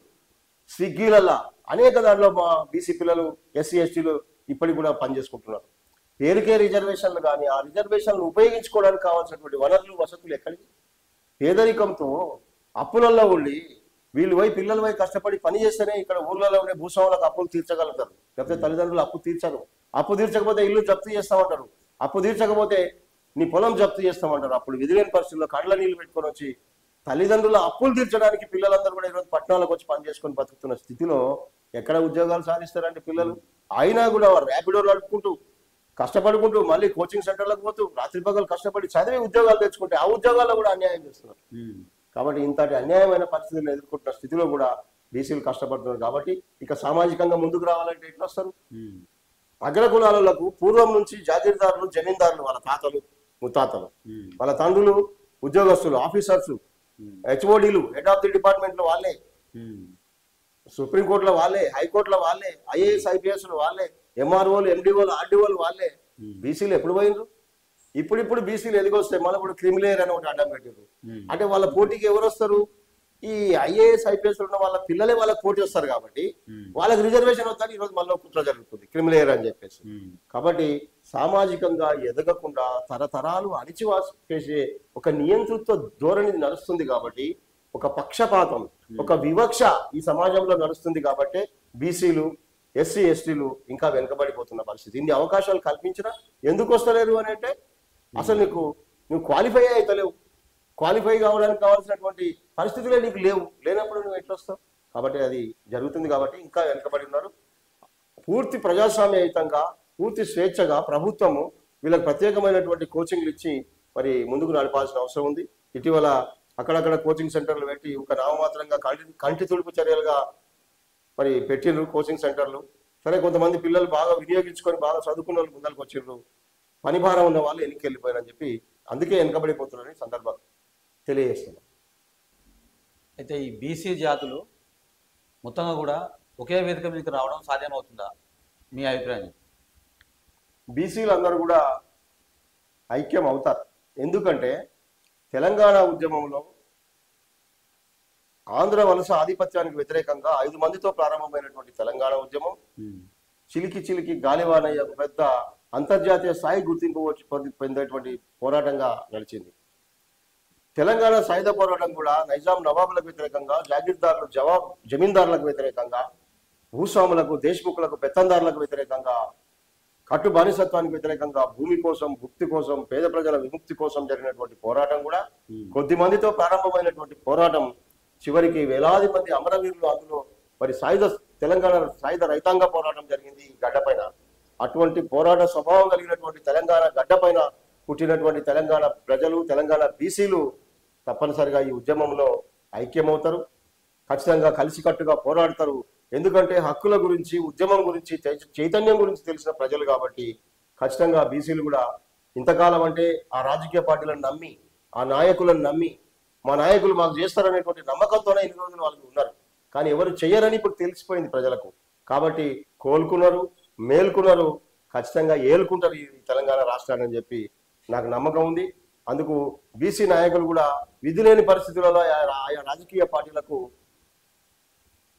స్విగ్గీలల్లా అనేక దాంట్లో మా బీసీ పిల్లలు, ఎస్సీ ఎస్టీలు ఇప్పటికి కూడా పనిచేసుకుంటున్నారు. పేరుకే రిజర్వేషన్లు కానీ ఆ రిజర్వేషన్లు ఉపయోగించుకోవడానికి కావాల్సినటువంటి వనరులు, వసతులు ఎక్కడికి? పేదరికంతో అప్పులలో ఉండి వీళ్ళు పోయి పిల్లలు పోయి కష్టపడి పని చేస్తేనే ఇక్కడ ఊర్లలో ఉండే భూస్వాములకు అప్పులు తీర్చగలుగుతారు. లేకపోతే తల్లిదండ్రులు అప్పు తీర్చరు. అప్పు తీర్చకపోతే ఇల్లు జప్తు చేస్తామంటారు. అప్పు తీర్చకపోతే నీ పొలం జప్తు చేస్తామంటారు. అప్పుడు విధిలేని పరిస్థితుల్లో కళ్ళ నీళ్లు పెట్టుకొని వచ్చి తల్లిదండ్రుల అప్పులు తీర్చడానికి పిల్లలందరూ కూడా ఈరోజు పట్టణాలకు వచ్చి పని చేసుకొని బతుకుతున్న స్థితిలో ఎక్కడ ఉద్యోగాలు సాధిస్తారంటే పిల్లలు? అయినా కూడా ర్యాపిడోలు నడుపుకుంటూ కష్టపడుకుంటూ మళ్ళీ కోచింగ్ సెంటర్లకు పోతూ రాత్రి పగలు కష్టపడి చదివి ఉద్యోగాలు తెచ్చుకుంటే ఆ ఉద్యోగాల్లో కూడా అన్యాయం చేస్తున్నారు. కాబట్టి ఇంతటి అన్యాయమైన పరిస్థితులను ఎదుర్కొంటున్న స్థితిలో కూడా బీసీలు కష్టపడుతున్నారు. కాబట్టి ఇక సామాజికంగా ముందుకు రావాలంటే ఎట్లా వస్తారు? అగ్రకులాలకు పూర్వం నుంచి జాగీర్దారులు, జమీందారులు, వాళ్ళ తాతలు, ముత్తాతలు, వాళ్ళ తండ్రులు ఉద్యోగస్తులు, ఆఫీసర్స్, హెచ్ఓడీలు, హెడ్ ఆఫ్ ది డిపార్ట్మెంట్ లో వాళ్ళే, సుప్రీంకోర్టులో వాళ్ళే, హైకోర్టులో వాళ్ళే, ఐఏఎస్, ఐపీఎస్లు వాళ్ళే, ఎంఆర్ఓలు, ఎండిఓలు, ఆర్డీఓలు వాళ్ళే. బీసీలు ఎప్పుడు పోయినరు? ఇప్పుడు బీసీలు ఎదిగొస్తాయి. మళ్ళీ ఇప్పుడు క్రిమిలేయర్ అని ఒకటి అడ్డం పెట్టారు. అంటే వాళ్ళ పోటీకి ఎవరు వస్తారు? ఈ ఐఏఎస్, ఐపీఎస్ ఉన్న వాళ్ళ పిల్లలే వాళ్ళకి పోటీ వస్తారు. కాబట్టి వాళ్ళకి రిజర్వేషన్ వద్దని ఈరోజు మళ్ళీ కుట్ర జరుగుతుంది, క్రిమిలేయర్ అని చెప్పేసి. కాబట్టి సామాజికంగా ఎదగకుండా తరతరాలు అణిచివేసే ఒక నియంతృత్వ ధోరణి నడుస్తుంది. కాబట్టి ఒక పక్షపాతం, ఒక వివక్ష ఈ సమాజంలో నడుస్తుంది. కాబట్టి బీసీలు, ఎస్సీ, ఎస్టీలు ఇంకా వెనుకబడిపోతున్న పరిస్థితి. ఇన్ని అవకాశాలు కల్పించినా ఎందుకు వస్తలేరు అని అంటే అసలు నువ్వు క్వాలిఫై అవుతలేవు. క్వాలిఫై కావడానికి కావాల్సినటువంటి పరిస్థితులే నీకు లేవు. లేనప్పుడు నువ్వు ఎట్లా వస్తావు? కాబట్టి అది జరుగుతుంది. కాబట్టి ఇంకా వెనుకబడి ఉన్నారు. పూర్తి ప్రజాస్వామ్యయుతంగా, పూర్తి స్వేచ్ఛగా ప్రభుత్వము వీళ్ళకి ప్రత్యేకమైనటువంటి కోచింగ్లు ఇచ్చి మరి ముందుకు నడపాల్సిన అవసరం ఉంది. ఇటీవల అక్కడక్కడ కోచింగ్ సెంటర్లు పెట్టి ఒక నామమాత్రంగా కంటి తుడుపు చర్యలుగా మరి పెట్టిండ్రు కోచింగ్ సెంటర్లు. సరే, కొంతమంది పిల్లలు బాగా వినియోగించుకొని బాగా చదువుకున్న వాళ్ళు ముందరకు వచ్చిండ్రు. పని భారం ఉన్న వాళ్ళు వెనక్కి వెళ్ళిపోయారని చెప్పి అందుకే వెనకబడిపోతున్నారని సందర్భం తెలియజేస్తున్నాం. అయితే ఈ బీసీ జాతులు మొత్తంగా కూడా ఒకే వేదిక మీదకి రావడం సాధ్యమవుతుందా? మీ అభిప్రాయం? బీసీలు అందరూ కూడా ఐక్యం అవుతారు. ఎందుకంటే తెలంగాణ ఉద్యమంలో ఆంధ్ర వలస ఆధిపత్యానికి వ్యతిరేకంగా 5 మందితో ప్రారంభమైనటువంటి తెలంగాణ ఉద్యమం చిలికి గాలివానయ్య పెద్ద అంతర్జాతీయ స్థాయి గుర్తింపు పొందేటువంటి పోరాటంగా నడిచింది. తెలంగాణ సాయుధ పోరాటం కూడా నైజాం నవాబులకు వ్యతిరేకంగా, జాగీర్దారులు జమీందారులకు వ్యతిరేకంగా, భూస్వాములకు, దేశ్ముఖులకు, పెత్తందారులకు వ్యతిరేకంగా, కట్టు బానిసత్వానికి వ్యతిరేకంగా, భూమి కోసం, భుక్తి కోసం, పేద ప్రజల విముక్తి కోసం జరిగినటువంటి పోరాటం కూడా కొద్ది మందితో ప్రారంభమైనటువంటి పోరాటం చివరికి వేలాది మంది అమరవీరులు అందులో మరి తెలంగాణ సాయుధ రైతాంగ పోరాటం జరిగింది ఈ గడ్డపైన. అటువంటి పోరాట స్వభావం కలిగినటువంటి తెలంగాణ గడ్డపైన పుట్టినటువంటి తెలంగాణ ప్రజలు, తెలంగాణ బీసీలు తప్పనిసరిగా ఈ ఉద్యమంలో ఐక్యమవుతారు, ఖచ్చితంగా కలిసికట్టుగా పోరాడతారు. ఎందుకంటే హక్కుల గురించి, ఉద్యమం గురించి, చైతన్యం గురించి తెలిసిన ప్రజలు కాబట్టి ఖచ్చితంగా బీసీలు కూడా ఇంతకాలం అంటే ఆ రాజకీయ పార్టీలను నమ్మి, ఆ నాయకులను నమ్మి, మా నాయకులు మాకు చేస్తారనేటువంటి నమ్మకంతోనే ఇన్ని రోజులు వాళ్ళు ఉన్నారు. కానీ ఎవరు చెయ్యరని ఇప్పుడు తెలిసిపోయింది ప్రజలకు. కాబట్టి కోలుకున్నారు, మేల్కున్నారు, ఖచ్చితంగా ఏలుకుంటారు ఈ తెలంగాణ రాష్ట్రాన్ని అని చెప్పి నాకు నమ్మకం ఉంది. అందుకు బీసీ నాయకులు కూడా విధి లేని పరిస్థితులలో ఆయా రాజకీయ పార్టీలకు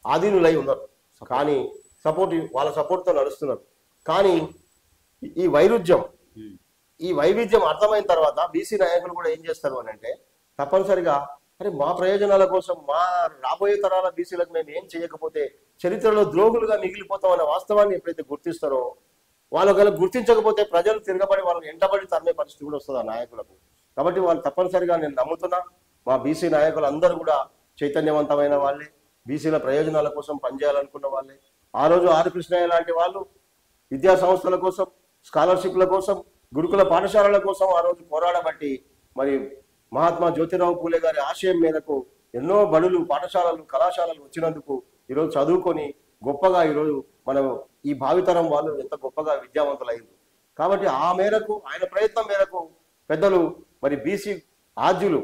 ఆధీనులై ఉన్నారు. కానీ వాళ్ళ సపోర్ట్తో నడుస్తున్నారు. కానీ ఈ వైవిధ్యం అర్థమైన తర్వాత బీసీ నాయకులు కూడా ఏం చేస్తారు అని అంటే తప్పనిసరిగా అరే మా ప్రయోజనాల కోసం, మా రాబోయే తరాల బీసీలకు మేము ఏం చేయకపోతే చరిత్రలో ద్రోహులుగా మిగిలిపోతాం అనే వాస్తవాన్ని ఎప్పుడైతే గుర్తిస్తారో, వాళ్ళు గుర్తించకపోతే ప్రజలు తిరగబడి వాళ్ళని ఎంటబడి తరిమే పరిస్థితి కూడా వస్తుంది ఆ నాయకులకు. కాబట్టి వాళ్ళు తప్పనిసరిగా నేను నమ్ముతున్నా మా బీసీ నాయకులు అందరూ కూడా చైతన్యవంతమైన వాళ్ళే, బీసీల ప్రయోజనాల కోసం పనిచేయాలనుకున్న వాళ్ళే. ఆ రోజు ఆర్ కృష్ణయ్య లాంటి వాళ్ళు విద్యా సంస్థల కోసం, స్కాలర్షిప్ల కోసం, గురుకుల పాఠశాలల కోసం ఆ రోజు పోరాడబట్టి మరి మహాత్మా జ్యోతిరావు పూలే గారి ఆశయం మేరకు ఎన్నో బడులు, పాఠశాలలు, కళాశాలలు వచ్చినందుకు ఈరోజు చదువుకొని గొప్పగా ఈరోజు మనం ఈ భావితరం వాళ్ళు ఎంత గొప్పగా విద్యావంతులైంది. కాబట్టి ఆ మేరకు ఆయన ప్రయత్నం మేరకు పెద్దలు మరి బీసీ ఆద్యులు,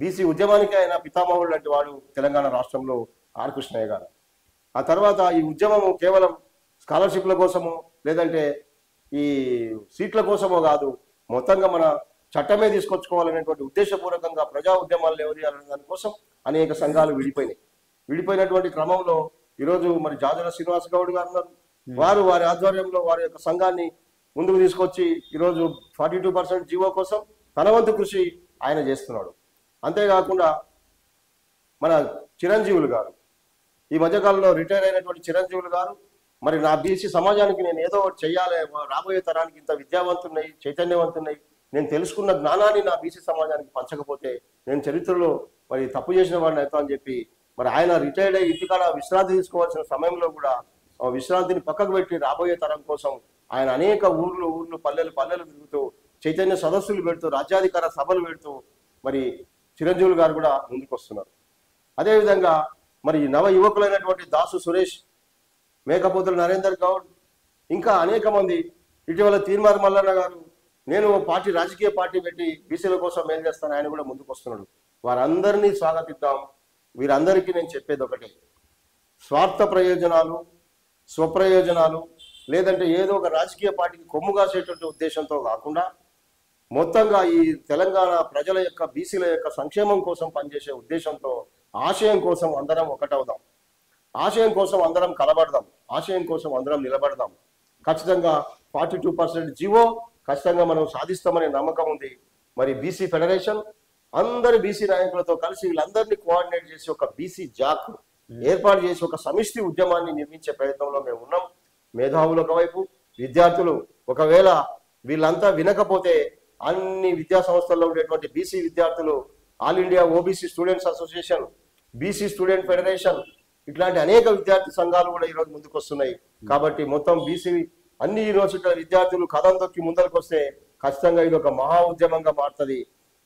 బీసీ ఉద్యమానికి ఆయన పితామహుడు లాంటి వాడు తెలంగాణ రాష్ట్రంలో ఆర్ కృష్ణయ్య గారు. ఆ తర్వాత ఈ ఉద్యమము కేవలం స్కాలర్షిప్ల కోసమో లేదంటే ఈ సీట్ల కోసమో కాదు, మొత్తంగా మన చట్టమే తీసుకొచ్చుకోవాలనేటువంటి ఉద్దేశపూర్వకంగా ప్రజా ఉద్యమాలు లేవదీయాలనే దానికోసం అనేక సంఘాలు విడిపోయినటువంటి క్రమంలో ఈరోజు మరి జాజుల శ్రీనివాస్ గౌడ్ గారు ఉన్నారు. వారి ఆధ్వర్యంలో వారి యొక్క సంఘాన్ని ముందుకు తీసుకొచ్చి ఈరోజు 42% జీవో కోసం తన వంతు కృషి ఆయన చేస్తున్నాడు. అంతేకాకుండా మన చిరంజీవులు గారు, ఈ మధ్యకాలంలో రిటైర్ అయినటువంటి చిరంజీవులు గారు మరి నా బీసీ సమాజానికి నేను ఏదో ఒకటి చెయ్యాలి, రాబోయే తరానికి ఇంత విద్యావంతున్నాయి, చైతన్యవంతున్నాయి, నేను తెలుసుకున్న జ్ఞానాన్ని నా బీసీ సమాజానికి పంచకపోతే నేను చరిత్రలో మరి తప్పు చేసిన వాడిని అవుతా అని చెప్పి మరి ఆయన రిటైర్డ్ అయ్యి ఇంటికాడ విశ్రాంతి తీసుకోవాల్సిన సమయంలో కూడా విశ్రాంతిని పక్కకు పెట్టి రాబోయే తరం కోసం ఆయన అనేక ఊర్లు పల్లెలు తిరుగుతూ చైతన్య సదస్సులు పెడుతూ, రాజ్యాధికార సభలు పెడుతూ మరి చిరంజీవులు గారు కూడా ముందుకు వస్తున్నారు. అదేవిధంగా మరి నవ యువకులైనటువంటి దాసు సురేష్, మేకపోతుల నరేందర్ గౌడ్, ఇంకా అనేక మంది, ఇటీవల తీర్మార్ మల్లన్న గారు, నేను రాజకీయ పార్టీ పెట్టి బీసీల కోసం ఏం చేస్తాను, ఆయన కూడా ముందుకు వస్తున్నాడు. వారందరినీ స్వాగతిద్దాం. వీరందరికీ నేను చెప్పేది ఒకటే, స్వార్థ ప్రయోజనాలు, స్వప్రయోజనాలు లేదంటే ఏదో ఒక రాజకీయ పార్టీకి కొమ్ము కాసేటువంటి ఉద్దేశంతో కాకుండా మొత్తంగా ఈ తెలంగాణ ప్రజల యొక్క, బీసీల యొక్క సంక్షేమం కోసం పనిచేసే ఉద్దేశంతో, ఆశయం కోసం అందరం ఒకటవుదాం, ఆశయం కోసం అందరం కలబడదాం, ఆశయం కోసం అందరం నిలబడదాం. ఖచ్చితంగా 42% జీవో ఖచ్చితంగా మనం సాధిస్తామనే నమ్మకం ఉంది. మరి బీసీ ఫెడరేషన్ అందరి బీసీ నాయకులతో కలిసి వీళ్ళందరినీ కోఆర్డినేట్ చేసి ఒక బీసీ జాక్ ఏర్పాటు చేసి ఒక సమిష్టి ఉద్యమాన్ని నిర్మించే ప్రయత్నంలో మేము ఉన్నాం. మేధావులు ఒకవైపు, విద్యార్థులు, ఒకవేళ వీళ్ళంతా వినకపోతే అన్ని విద్యా సంస్థల్లో ఉండేటువంటి బీసీ విద్యార్థులు, all India OBC students association, BC student federation, ఇట్లాంటి అనేక విద్యార్థి సంఘాలు కూడా ఈరోజు ముందుకు వస్తున్నాయి. కాబట్టి మొత్తం బీసీ అన్ని యూనివర్సిటీల విద్యార్థులు కథం తొక్కి ముందరకు వస్తే ఖచ్చితంగా ఇది ఒక మహా ఉద్యమంగా మారుతుంది.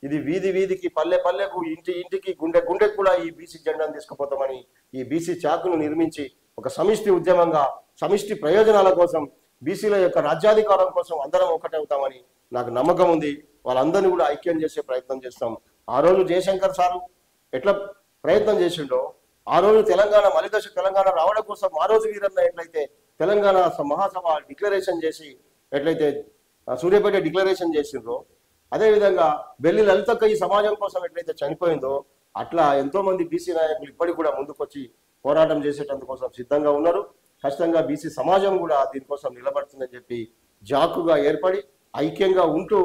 ఇది వీధి వీధికి, పల్లె పల్లెకు, ఇంటికి, గుండెకు కూడా ఈ బీసీ జెండాను తీసుకుపోతామని ఈ బీసీ చాకును నిర్మించి ఒక సమిష్టి ఉద్యమంగా, సమిష్టి ప్రయోజనాల కోసం, బీసీల యొక్క రాజ్యాధికారం కోసం అందరం ఒకటవుతామని నాకు నమ్మకం ఉంది. వాళ్ళందరినీ కూడా ఐక్యం చేసే ప్రయత్నం చేస్తాం. ఆ రోజు జయశంకర్ సారు ఎట్లా ప్రయత్నం చేసిండో, ఆ రోజు తెలంగాణ మలిదశ తెలంగాణ రావడం కోసం ఆ రోజు వీరన్న ఎట్లయితే తెలంగాణ మహాసభ డిక్లరేషన్ చేసి ఎట్లయితే సూర్యాపేట డిక్లరేషన్ చేసిండ్రో, అదేవిధంగా బెల్లి లలితక్క ఈ సమాజం కోసం ఎట్లయితే చనిపోయిందో, అట్లా ఎంతో మంది బీసీ నాయకులు ఇప్పటికి కూడా ముందుకొచ్చి పోరాటం చేసేటందుకోసం సిద్ధంగా ఉన్నారు. ఖచ్చితంగా బీసీ సమాజం కూడా దీనికోసం నిలబడుతుందని చెప్పి జాకుగా ఏర్పడి ఐక్యంగా ఉంటూ,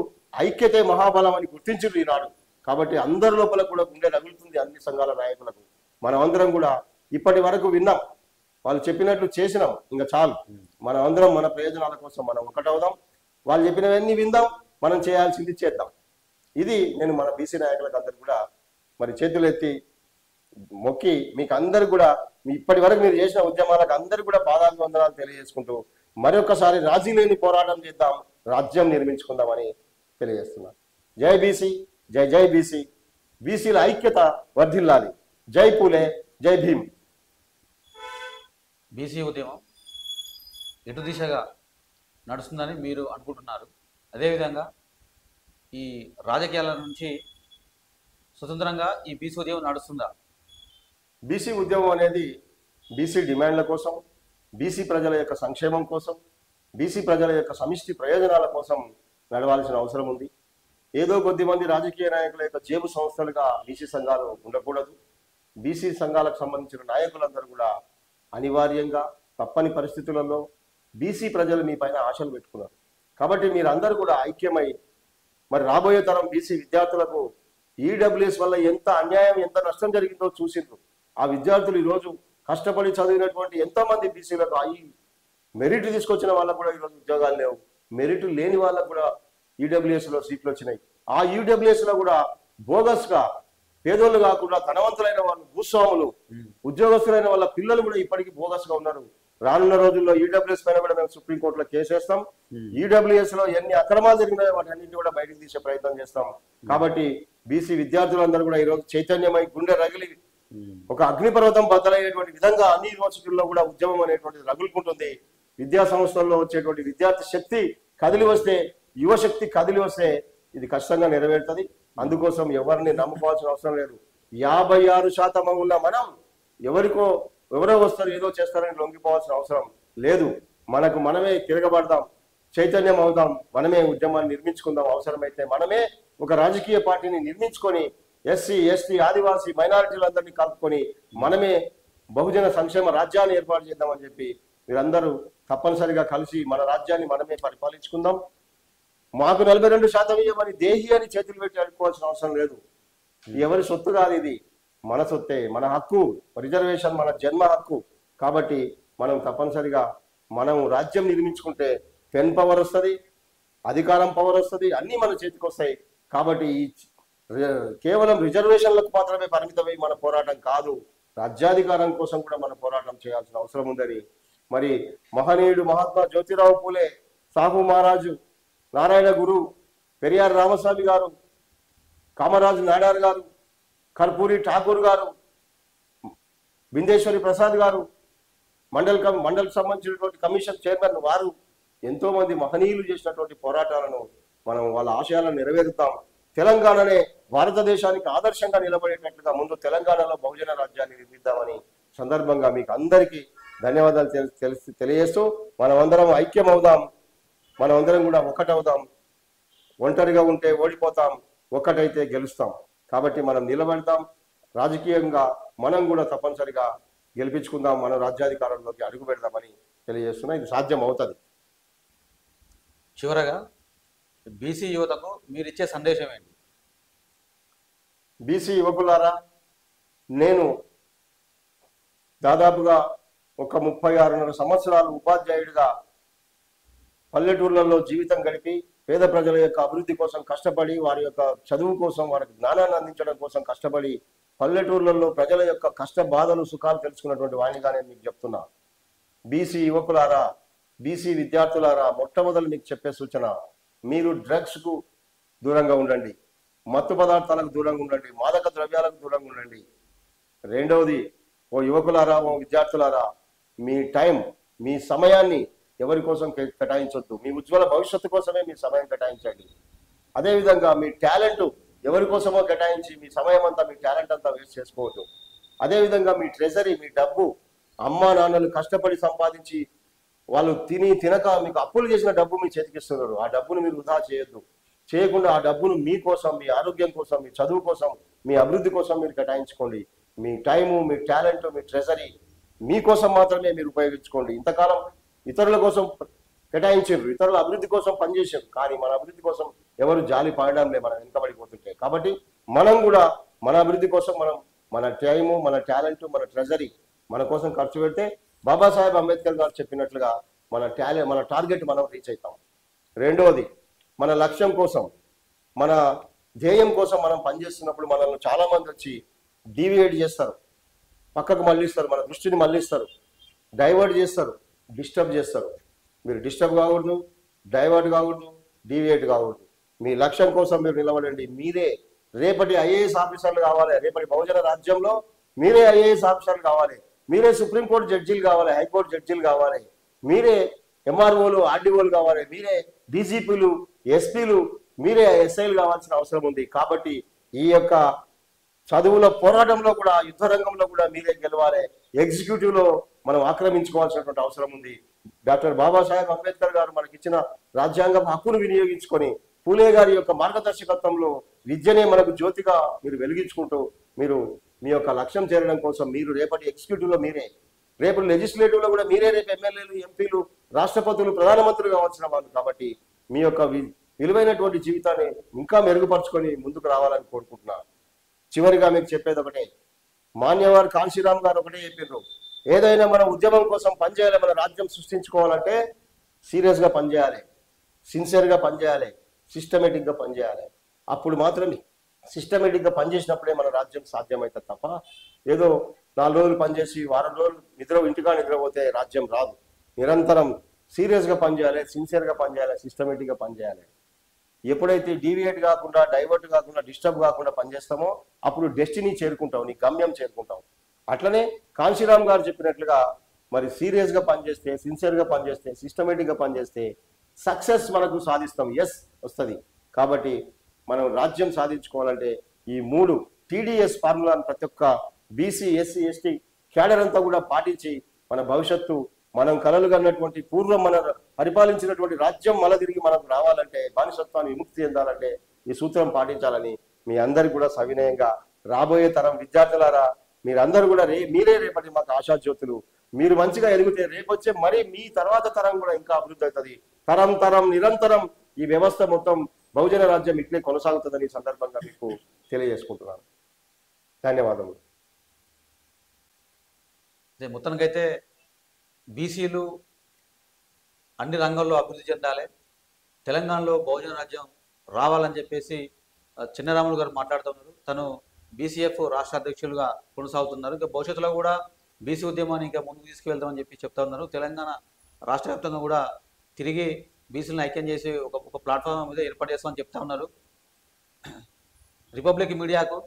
ఐక్యతే మహాబలం అని గుర్తించారు ఈనాడు. కాబట్టి అందరి లోపల కూడా గుండె రగులుతుంది అన్ని సంఘాల నాయకులకు. మనం అందరం కూడా ఇప్పటి వరకు విన్నాం, వాళ్ళు చెప్పినట్లు చేసినాం, ఇంకా చాలు. మనం అందరం మన ప్రయోజనాల కోసం మనం ఒకటవుదాం, వాళ్ళు చెప్పినవన్నీ విందాం, మనం చేయాల్సింది చేద్దాం. ఇది నేను మన బీసీ నాయకులకు అందరు కూడా మరి చేతులు ఎత్తి మొక్కి మీకు అందరు కూడా ఇప్పటి వరకు మీరు చేసిన ఉద్యమాలకు అందరు కూడా పాదాభివందనాలు తెలియజేసుకుంటూ మరొకసారి రాజీ లేని పోరాటం చేద్దాం, రాజ్యం నిర్మించుకుందామని తెలియజేస్తున్నాను. జై బీసీ, జై జై బీసీ. బీసీల ఐక్యత వర్ధిల్లాలి. జై పూలే, జై భీమ్. బీసీ ఉద్యమం ఎటు దిశగా నడుస్తుందని మీరు అనుకుంటున్నారు? అదేవిధంగా ఈ రాజకీయాల నుంచి స్వతంత్రంగా ఈ బీసీ ఉద్యమం నడుస్తుందా? బీసీ ఉద్యమం అనేది బీసీ డిమాండ్ల కోసం, బీసీ ప్రజల యొక్క సంక్షేమం కోసం, బీసీ ప్రజల యొక్క సమిష్టి ప్రయోజనాల కోసం నడవాల్సిన అవసరం ఉంది. ఏదో కొద్దిమంది రాజకీయ నాయకుల యొక్క జేబు సంస్థలుగా బీసీ సంఘాలు ఉండకూడదు. బీసీ సంఘాలకు సంబంధించిన నాయకులందరూ కూడా అనివార్యంగా తప్పని పరిస్థితులలో బీసీ ప్రజలు మీ పైన ఆశలు పెట్టుకున్నారు. కాబట్టి మీరందరూ కూడా ఐక్యమై మరి రాబోయే తరం బీసీ విద్యార్థులకు ఈడబ్ల్యూఎస్ వల్ల ఎంత అన్యాయం, ఎంత నష్టం జరిగిందో చూసిండ్రు. ఆ విద్యార్థులు ఈరోజు కష్టపడి చదివినటువంటి ఎంతో మంది బీసీలకు ఈ మెరిట్ తీసుకొచ్చిన వాళ్ళకు కూడా ఈరోజు ఉద్యోగాలు లేవు. మెరిట్ లేని వాళ్ళకు కూడా ఈడబ్ల్యూఎస్లో సీట్లు వచ్చినాయి. ఆ ఈడబ్ల్యూఎస్లో కూడా బోగస్గా పేదోళ్ళు కాకుండా ధనవంతులైన వాళ్ళు, భూస్వాములు, ఉద్యోగస్తులైన వాళ్ళ పిల్లలు కూడా ఇప్పటికీ బోగస్గా ఉన్నారు. రానున్న రోజుల్లో ఈడబ్ల్యూఎస్ పైన కూడా మేము సుప్రీంకోర్టులో కేసేస్తాం. ఈడబ్ల్యూఎస్ లో ఎన్ని అక్రమాలు జరిగినాయో వాటి అన్నింటి కూడా బయటకు తీసే ప్రయత్నం చేస్తాం. కాబట్టి బీసీ విద్యార్థులందరూ కూడా ఈరోజు చైతన్యమై గుండె రగిలి ఒక అగ్నిపర్వతం బద్దలయ్యేటువంటి విధంగా అన్ని యూనివర్సిటీల్లో కూడా ఉద్యమం అనేటువంటిది రగులుకుంటుంది. విద్యా సంస్థల్లో వచ్చేటువంటి విద్యార్థి శక్తి కదిలి వస్తే, యువశక్తి కదిలి వస్తే ఇది కష్టంగా నెరవేరుతుంది. అందుకోసం ఎవరిని నమ్ముకోవాల్సిన అవసరం లేదు. 56% ఉన్న మనం ఎవరో వస్తారు ఏదో చేస్తారని లొంగిపోవాల్సిన అవసరం లేదు. మనకు మనమే తిరగబడదాం, చైతన్యం అవుదాం, మనమే ఉద్యమాన్ని నిర్మించుకుందాం. అవసరమైతే మనమే ఒక రాజకీయ పార్టీని నిర్మించుకొని ఎస్సీ, ఎస్టీ, ఆదివాసీ, మైనారిటీలందరినీ కలుపుకొని మనమే బహుజన సంక్షేమ రాజ్యాన్ని ఏర్పాటు చేద్దామని చెప్పి మీరందరూ తప్పనిసరిగా కలిసి మన రాజ్యాన్ని మనమే పరిపాలించుకుందాం. మాకు 42% ఇవ్వమని దేహి అని చేతులు పెట్టి అడుక్కోవాల్సిన అవసరం లేదు. ఎవరి సొత్తు కాదు, ఇది మన సొత్తే, మన హక్కు. రిజర్వేషన్ మన జన్మ హక్కు. కాబట్టి మనం తప్పనిసరిగా మనం రాజ్యం నిర్మించుకుంటే 10 పవర్ వస్తుంది, అధికారం పవర్ వస్తుంది, అన్నీ మన చేతికి వస్తాయి. కాబట్టి ఈ కేవలం రిజర్వేషన్లకు మాత్రమే పరిమితమై మన పోరాటం కాదు, రాజ్యాధికారం కోసం కూడా మన పోరాటం చేయాల్సిన అవసరం ఉందని మరి మహనీయుడు మహాత్మా జ్యోతిరావు పూలే, సాహు మహారాజు, నారాయణ గురు, పెరియార్ రామస్వామి గారు, కామరాజు నాడార్ గారు, కర్పూరి ఠాకూర్ గారు, బిందేశ్వరి ప్రసాద్ గారు, మండల్ సంబంధించినటువంటి కమిషన్ చైర్మన్ వారు, ఎంతో మంది మహనీయులు చేసినటువంటి పోరాటాలను మనం వాళ్ళ ఆశయాలను నెరవేరుతాం. తెలంగాణనే భారతదేశానికి ఆదర్శంగా నిలబడేటట్లుగా ముందు తెలంగాణలో బహుజన రాజ్యాన్ని నిర్మిద్దామని సందర్భంగా మీకు అందరికీ ధన్యవాదాలు తెలియజేస్తూ మనమందరం ఐక్యం అవుదాం, మనమందరం కూడా ఒకటవుదాం. ఒంటరిగా ఉంటే ఓడిపోతాం, ఒక్కటైతే గెలుస్తాం. కాబట్టి మనం నిలబడతాం, రాజకీయంగా మనం కూడా తప్పనిసరిగా గెలిపించుకుందాం, మన రాజ్యాధికారంలోకి అడుగు పెడదామని తెలియజేస్తున్నా. ఇది సాధ్యం అవుతుంది. చివరగా బీసీ యువతకు మీరు ఇచ్చే సందేశం ఏంటి? బీసీ యువకులారా, నేను దాదాపుగా ఒక 36.5 సంవత్సరాలు ఉపాధ్యాయుడిగా పల్లెటూర్లలో జీవితం గడిపి పేద ప్రజల యొక్క అభివృద్ధి కోసం కష్టపడి, వారి యొక్క చదువు కోసం, వారికి జ్ఞానాన్ని అందించడం కోసం కష్టపడి పల్లెటూర్లలో ప్రజల యొక్క కష్ట బాధలు సుఖాలు తెలుసుకున్నటువంటి వాణిగా నేను మీకు చెప్తున్నా. బీసీ యువకులారా, బీసీ విద్యార్థులారా, మొట్టమొదటి మీకు చెప్పే సూచన, మీరు డ్రగ్స్కు దూరంగా ఉండండి, మత్తు పదార్థాలకు దూరంగా ఉండండి, మాదక ద్రవ్యాలకు దూరంగా ఉండండి. రెండవది, ఓ యువకులారా, ఓ విద్యార్థులారా, మీ టైం, మీ సమయాన్ని ఎవరి కోసం కేటాయించొద్దు. మీ ఉజ్వల భవిష్యత్తు కోసమే మీ సమయం కేటాయించండి. అదేవిధంగా మీ టాలెంట్ ఎవరి కోసమో కేటాయించి మీ సమయం అంతా, మీ టాలెంట్ అంతా వేస్ట్ చేసుకోవద్దు. అదేవిధంగా మీ ట్రెజరీ, మీ డబ్బు, అమ్మా నాన్నలు కష్టపడి సంపాదించి వాళ్ళు తినక మీకు అప్పులు చేసిన డబ్బు మీ చేతికిస్తున్నారు. ఆ డబ్బును మీరు వృధా చేయొద్దు. చేయకుండా ఆ డబ్బును మీకోసం, మీ ఆరోగ్యం కోసం, మీ చదువు కోసం, మీ అభివృద్ధి కోసం మీరు కేటాయించుకోండి. మీ టైము, మీ టాలెంట్, మీ ట్రెజరీ మీకోసం మాత్రమే మీరు ఉపయోగించుకోండి. ఇంతకాలం ఇతరుల కోసం కేటాయించారు, ఇతరుల అభివృద్ధి కోసం పనిచేశారు, కానీ మన అభివృద్ధి కోసం ఎవరు జాలి పడడం లేదు, మనం వెనుకబడిపోతుంటాయి. కాబట్టి మనం కూడా మన అభివృద్ధి కోసం మనం మన టైము, మన టాలెంట్, మన ట్రెజరీ మన కోసం ఖర్చు పెడితే బాబాసాహెబ్ అంబేద్కర్ గారు చెప్పినట్లుగా మన టార్గెట్ మనం రీచ్ అవుతాం. రెండవది, మన లక్ష్యం కోసం, మన ధ్యేయం కోసం మనం పనిచేస్తున్నప్పుడు మనల్ని చాలా మంది వచ్చి డీవియేట్ చేస్తారు, పక్కకు మళ్ళిస్తారు, మన దృష్టిని మళ్ళిస్తారు, డైవర్ట్ చేస్తారు, డిస్టర్బ్ చేస్తారు. మీరు డిస్టర్బ్ కాకూడదు, డైవర్ట్ కాకూడదు, డీవియేట్ కాకూడదు. మీ లక్ష్యం కోసం మీరు నిలబడండి. మీరే రేపటి ఐఏఎస్ ఆఫీసర్లు కావాలి. రేపటి బహుజన రాజ్యంలో మీరే ఐఏఎస్ ఆఫీసర్లు కావాలి, మీరే సుప్రీంకోర్టు జడ్జీలు కావాలి, హైకోర్టు జడ్జీలు కావాలి, మీరే ఎంఆర్ఓలు, ఆర్డీఓలు కావాలి, మీరే డీజీపీలు, ఎస్పీలు, మీరే ఎస్ఐలు కావాల్సిన అవసరం ఉంది. కాబట్టి ఈ యొక్క చదువుల పోరాటంలో కూడా, యుద్ధ రంగంలో కూడా మీరే గెలవాలి. ఎగ్జిక్యూటివ్ లో మనం ఆక్రమించుకోవాల్సినటువంటి అవసరం ఉంది. డాక్టర్ బాబాసాహెబ్ అంబేద్కర్ గారు మనకిచ్చిన రాజ్యాంగం హక్కును వినియోగించుకొని పూలే గారి యొక్క మార్గదర్శకత్వంలో విద్యనే మనకు జ్యోతిగా మీరు వెలిగించుకుంటూ మీరు మీ యొక్క లక్ష్యం చేరడం కోసం మీరు రేపటి ఎగ్జిక్యూటివ్ లో మీరే, రేపు లెజిస్లేటివ్ లో కూడా మీరే, రేపు ఎమ్మెల్యేలు, ఎంపీలు, రాష్ట్రపతులు, ప్రధానమంత్రులు కావాల్సిన వాళ్ళు. కాబట్టి మీ యొక్క విలువైనటువంటి జీవితాన్ని ఇంకా మెరుగుపరుచుకొని ముందుకు రావాలని కోరుకుంటున్నాను. చివరిగా మీకు చెప్పేది ఒకటే, మాన్యవారు కాంశీరామ్ గారు ఒకటే చెప్పారు, ఏదైనా మన ఉద్యమం కోసం పనిచేయాలి, మన రాజ్యం సృష్టించుకోవాలంటే సీరియస్గా పనిచేయాలి, సిన్సియర్గా పనిచేయాలి, సిస్టమేటిక్గా పనిచేయాలి. అప్పుడు మాత్రమే సిస్టమేటిక్గా పనిచేసినప్పుడే మన రాజ్యం సాధ్యమవుతుంది తప్ప ఏదో 4 రోజులు పనిచేసి వారం రోజులు ఇంటిగా నిద్రపోతే రాజ్యం రాదు. నిరంతరం సీరియస్గా పనిచేయాలి, సిన్సియర్గా పనిచేయాలి, సిస్టమేటిక్గా పనిచేయాలి. ఎప్పుడైతే డీవియేట్ కాకుండా, డైవర్ట్ కాకుండా, డిస్టర్బ్ కాకుండా పనిచేస్తామో అప్పుడు డెస్టినీ చేరుకుంటాం, నీ గమ్యం చేరుకుంటాం. అట్లనే కాంశీరామ్ గారు చెప్పినట్లుగా మరి సీరియస్గా పనిచేస్తే, సిన్సియర్గా పనిచేస్తే, సిస్టమేటిక్గా పనిచేస్తే సక్సెస్ మనకు సాధిస్తాం, ఎస్ వస్తుంది. కాబట్టి మనం రాజ్యం సాధించుకోవాలంటే ఈ 3 TDS ఫార్ములాను ప్రతి ఒక్క బీసీ, ఎస్సీ, ఎస్టీ క్యాడర్ అంతా కూడా పాటించి మన భవిష్యత్తు, మనం కలలు కన్నటువంటి పూర్వం మన పరిపాలించినటువంటి రాజ్యం మళ్ళీ తిరిగి మనకు రావాలంటే, బానిసత్వాన్ని విముక్తి చెందాలంటే ఈ సూత్రం పాటించాలని మీ అందరికి కూడా సవినయంగా, రాబోయే తరం విద్యార్థులారా మీరందరూ కూడా మీరే రేపటి మాకు ఆశాజ్యోతులు. మీరు మంచిగా ఎదిగితే రేపొచ్చే మరి మీ తర్వాత తరం కూడా ఇంకా అభివృద్ధి అవుతుంది. తరం నిరంతరం ఈ వ్యవస్థ మొత్తం బహుజన రాజ్యం ఇట్లే కొనసాగుతుందని సందర్భంగా మీకు తెలియజేసుకుంటున్నాను. ధన్యవాదములు. మొత్తానికైతే బీసీలు అన్ని రంగాల్లో అభివృద్ధి చెందాలి, తెలంగాణలో బహుజన రాజ్యం రావాలని చెప్పేసి చిన్నరాములు గారు మాట్లాడుతున్నారు. తను బీసీఎఫ్ రాష్ట్ర అధ్యక్షులుగా కొనసాగుతున్నారు. ఇంకా భవిష్యత్తులో కూడా బీసీ ఉద్యమాన్ని ఇంకా ముందుకు తీసుకువెళ్తామని చెప్తా ఉన్నారు. తెలంగాణ రాష్ట్ర వ్యాప్తంగా కూడా తిరిగి బీసీలను ఐక్యం చేసి ఒక ప్లాట్ఫామ్ మీద ఏర్పాటు చేస్తామని చెప్తా ఉన్నారు. రిపబ్లిక్ మీడియాకు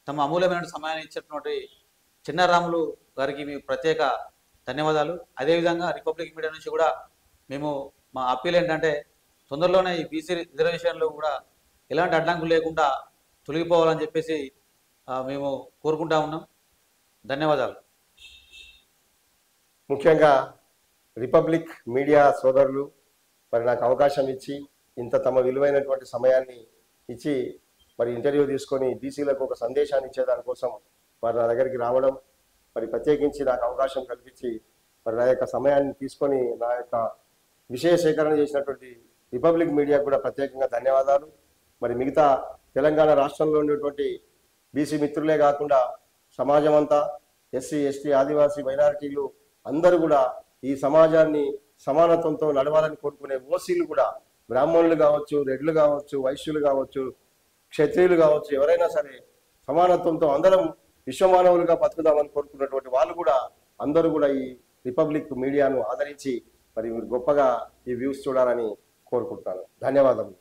తమ అమూల్యమైన సమయాన్ని ఇచ్చినటువంటి చిన్నరాములు గారికి మీ ప్రత్యేక ధన్యవాదాలు. అదేవిధంగా రిపబ్లిక్ మీడియా నుంచి కూడా మేము మా అప్పీల్ ఏంటంటే తొందరలోనే ఈ బీసీ రిజర్వేషన్లు కూడా ఎలాంటి అడ్డంకులు లేకుండా తొలగిపోవాలని చెప్పేసి మేము కోరుకుంటా ఉన్నాం. ధన్యవాదాలు. ముఖ్యంగా రిపబ్లిక్ మీడియా సోదరులు మరి నాకు అవకాశం ఇచ్చి ఇంత తమ విలువైనటువంటి సమయాన్ని ఇచ్చి మరి ఇంటర్వ్యూ తీసుకొని బీసీలకు ఒక సందేశాన్ని ఇచ్చేదానికోసం వారు నా దగ్గరికి రావడం, మరి ప్రత్యేకించి నాకు అవకాశం కల్పించి మరి నా యొక్క సమయాన్ని తీసుకొని నా యొక్క విషయ సేకరణ చేసినటువంటి రిపబ్లిక్ మీడియాకు కూడా ప్రత్యేకంగా ధన్యవాదాలు. మరి మిగతా తెలంగాణ రాష్ట్రంలో ఉండేటువంటి బీసీ మిత్రులే కాకుండా సమాజం అంతా, ఎస్సీ, ఎస్టీ, ఆదివాసీ, మైనారిటీలు అందరూ కూడా ఈ సమాజాన్ని సమానత్వంతో నడవాలని కోరుకునే ఓసీలు కూడా, బ్రాహ్మణులు కావచ్చు, రెడ్లు కావచ్చు, వైశ్యులు కావచ్చు, క్షత్రియులు కావచ్చు, ఎవరైనా సరే సమానత్వంతో అందరం విశ్వమానవులుగా బతుకుదామని కోరుకున్నటువంటి వాళ్ళు కూడా అందరూ కూడా ఈ రిపబ్లిక్ మీడియాను ఆదరించి మరి మీరు గొప్పగా ఈ వ్యూస్ చూడాలని కోరుకుంటున్నాను. ధన్యవాదములు.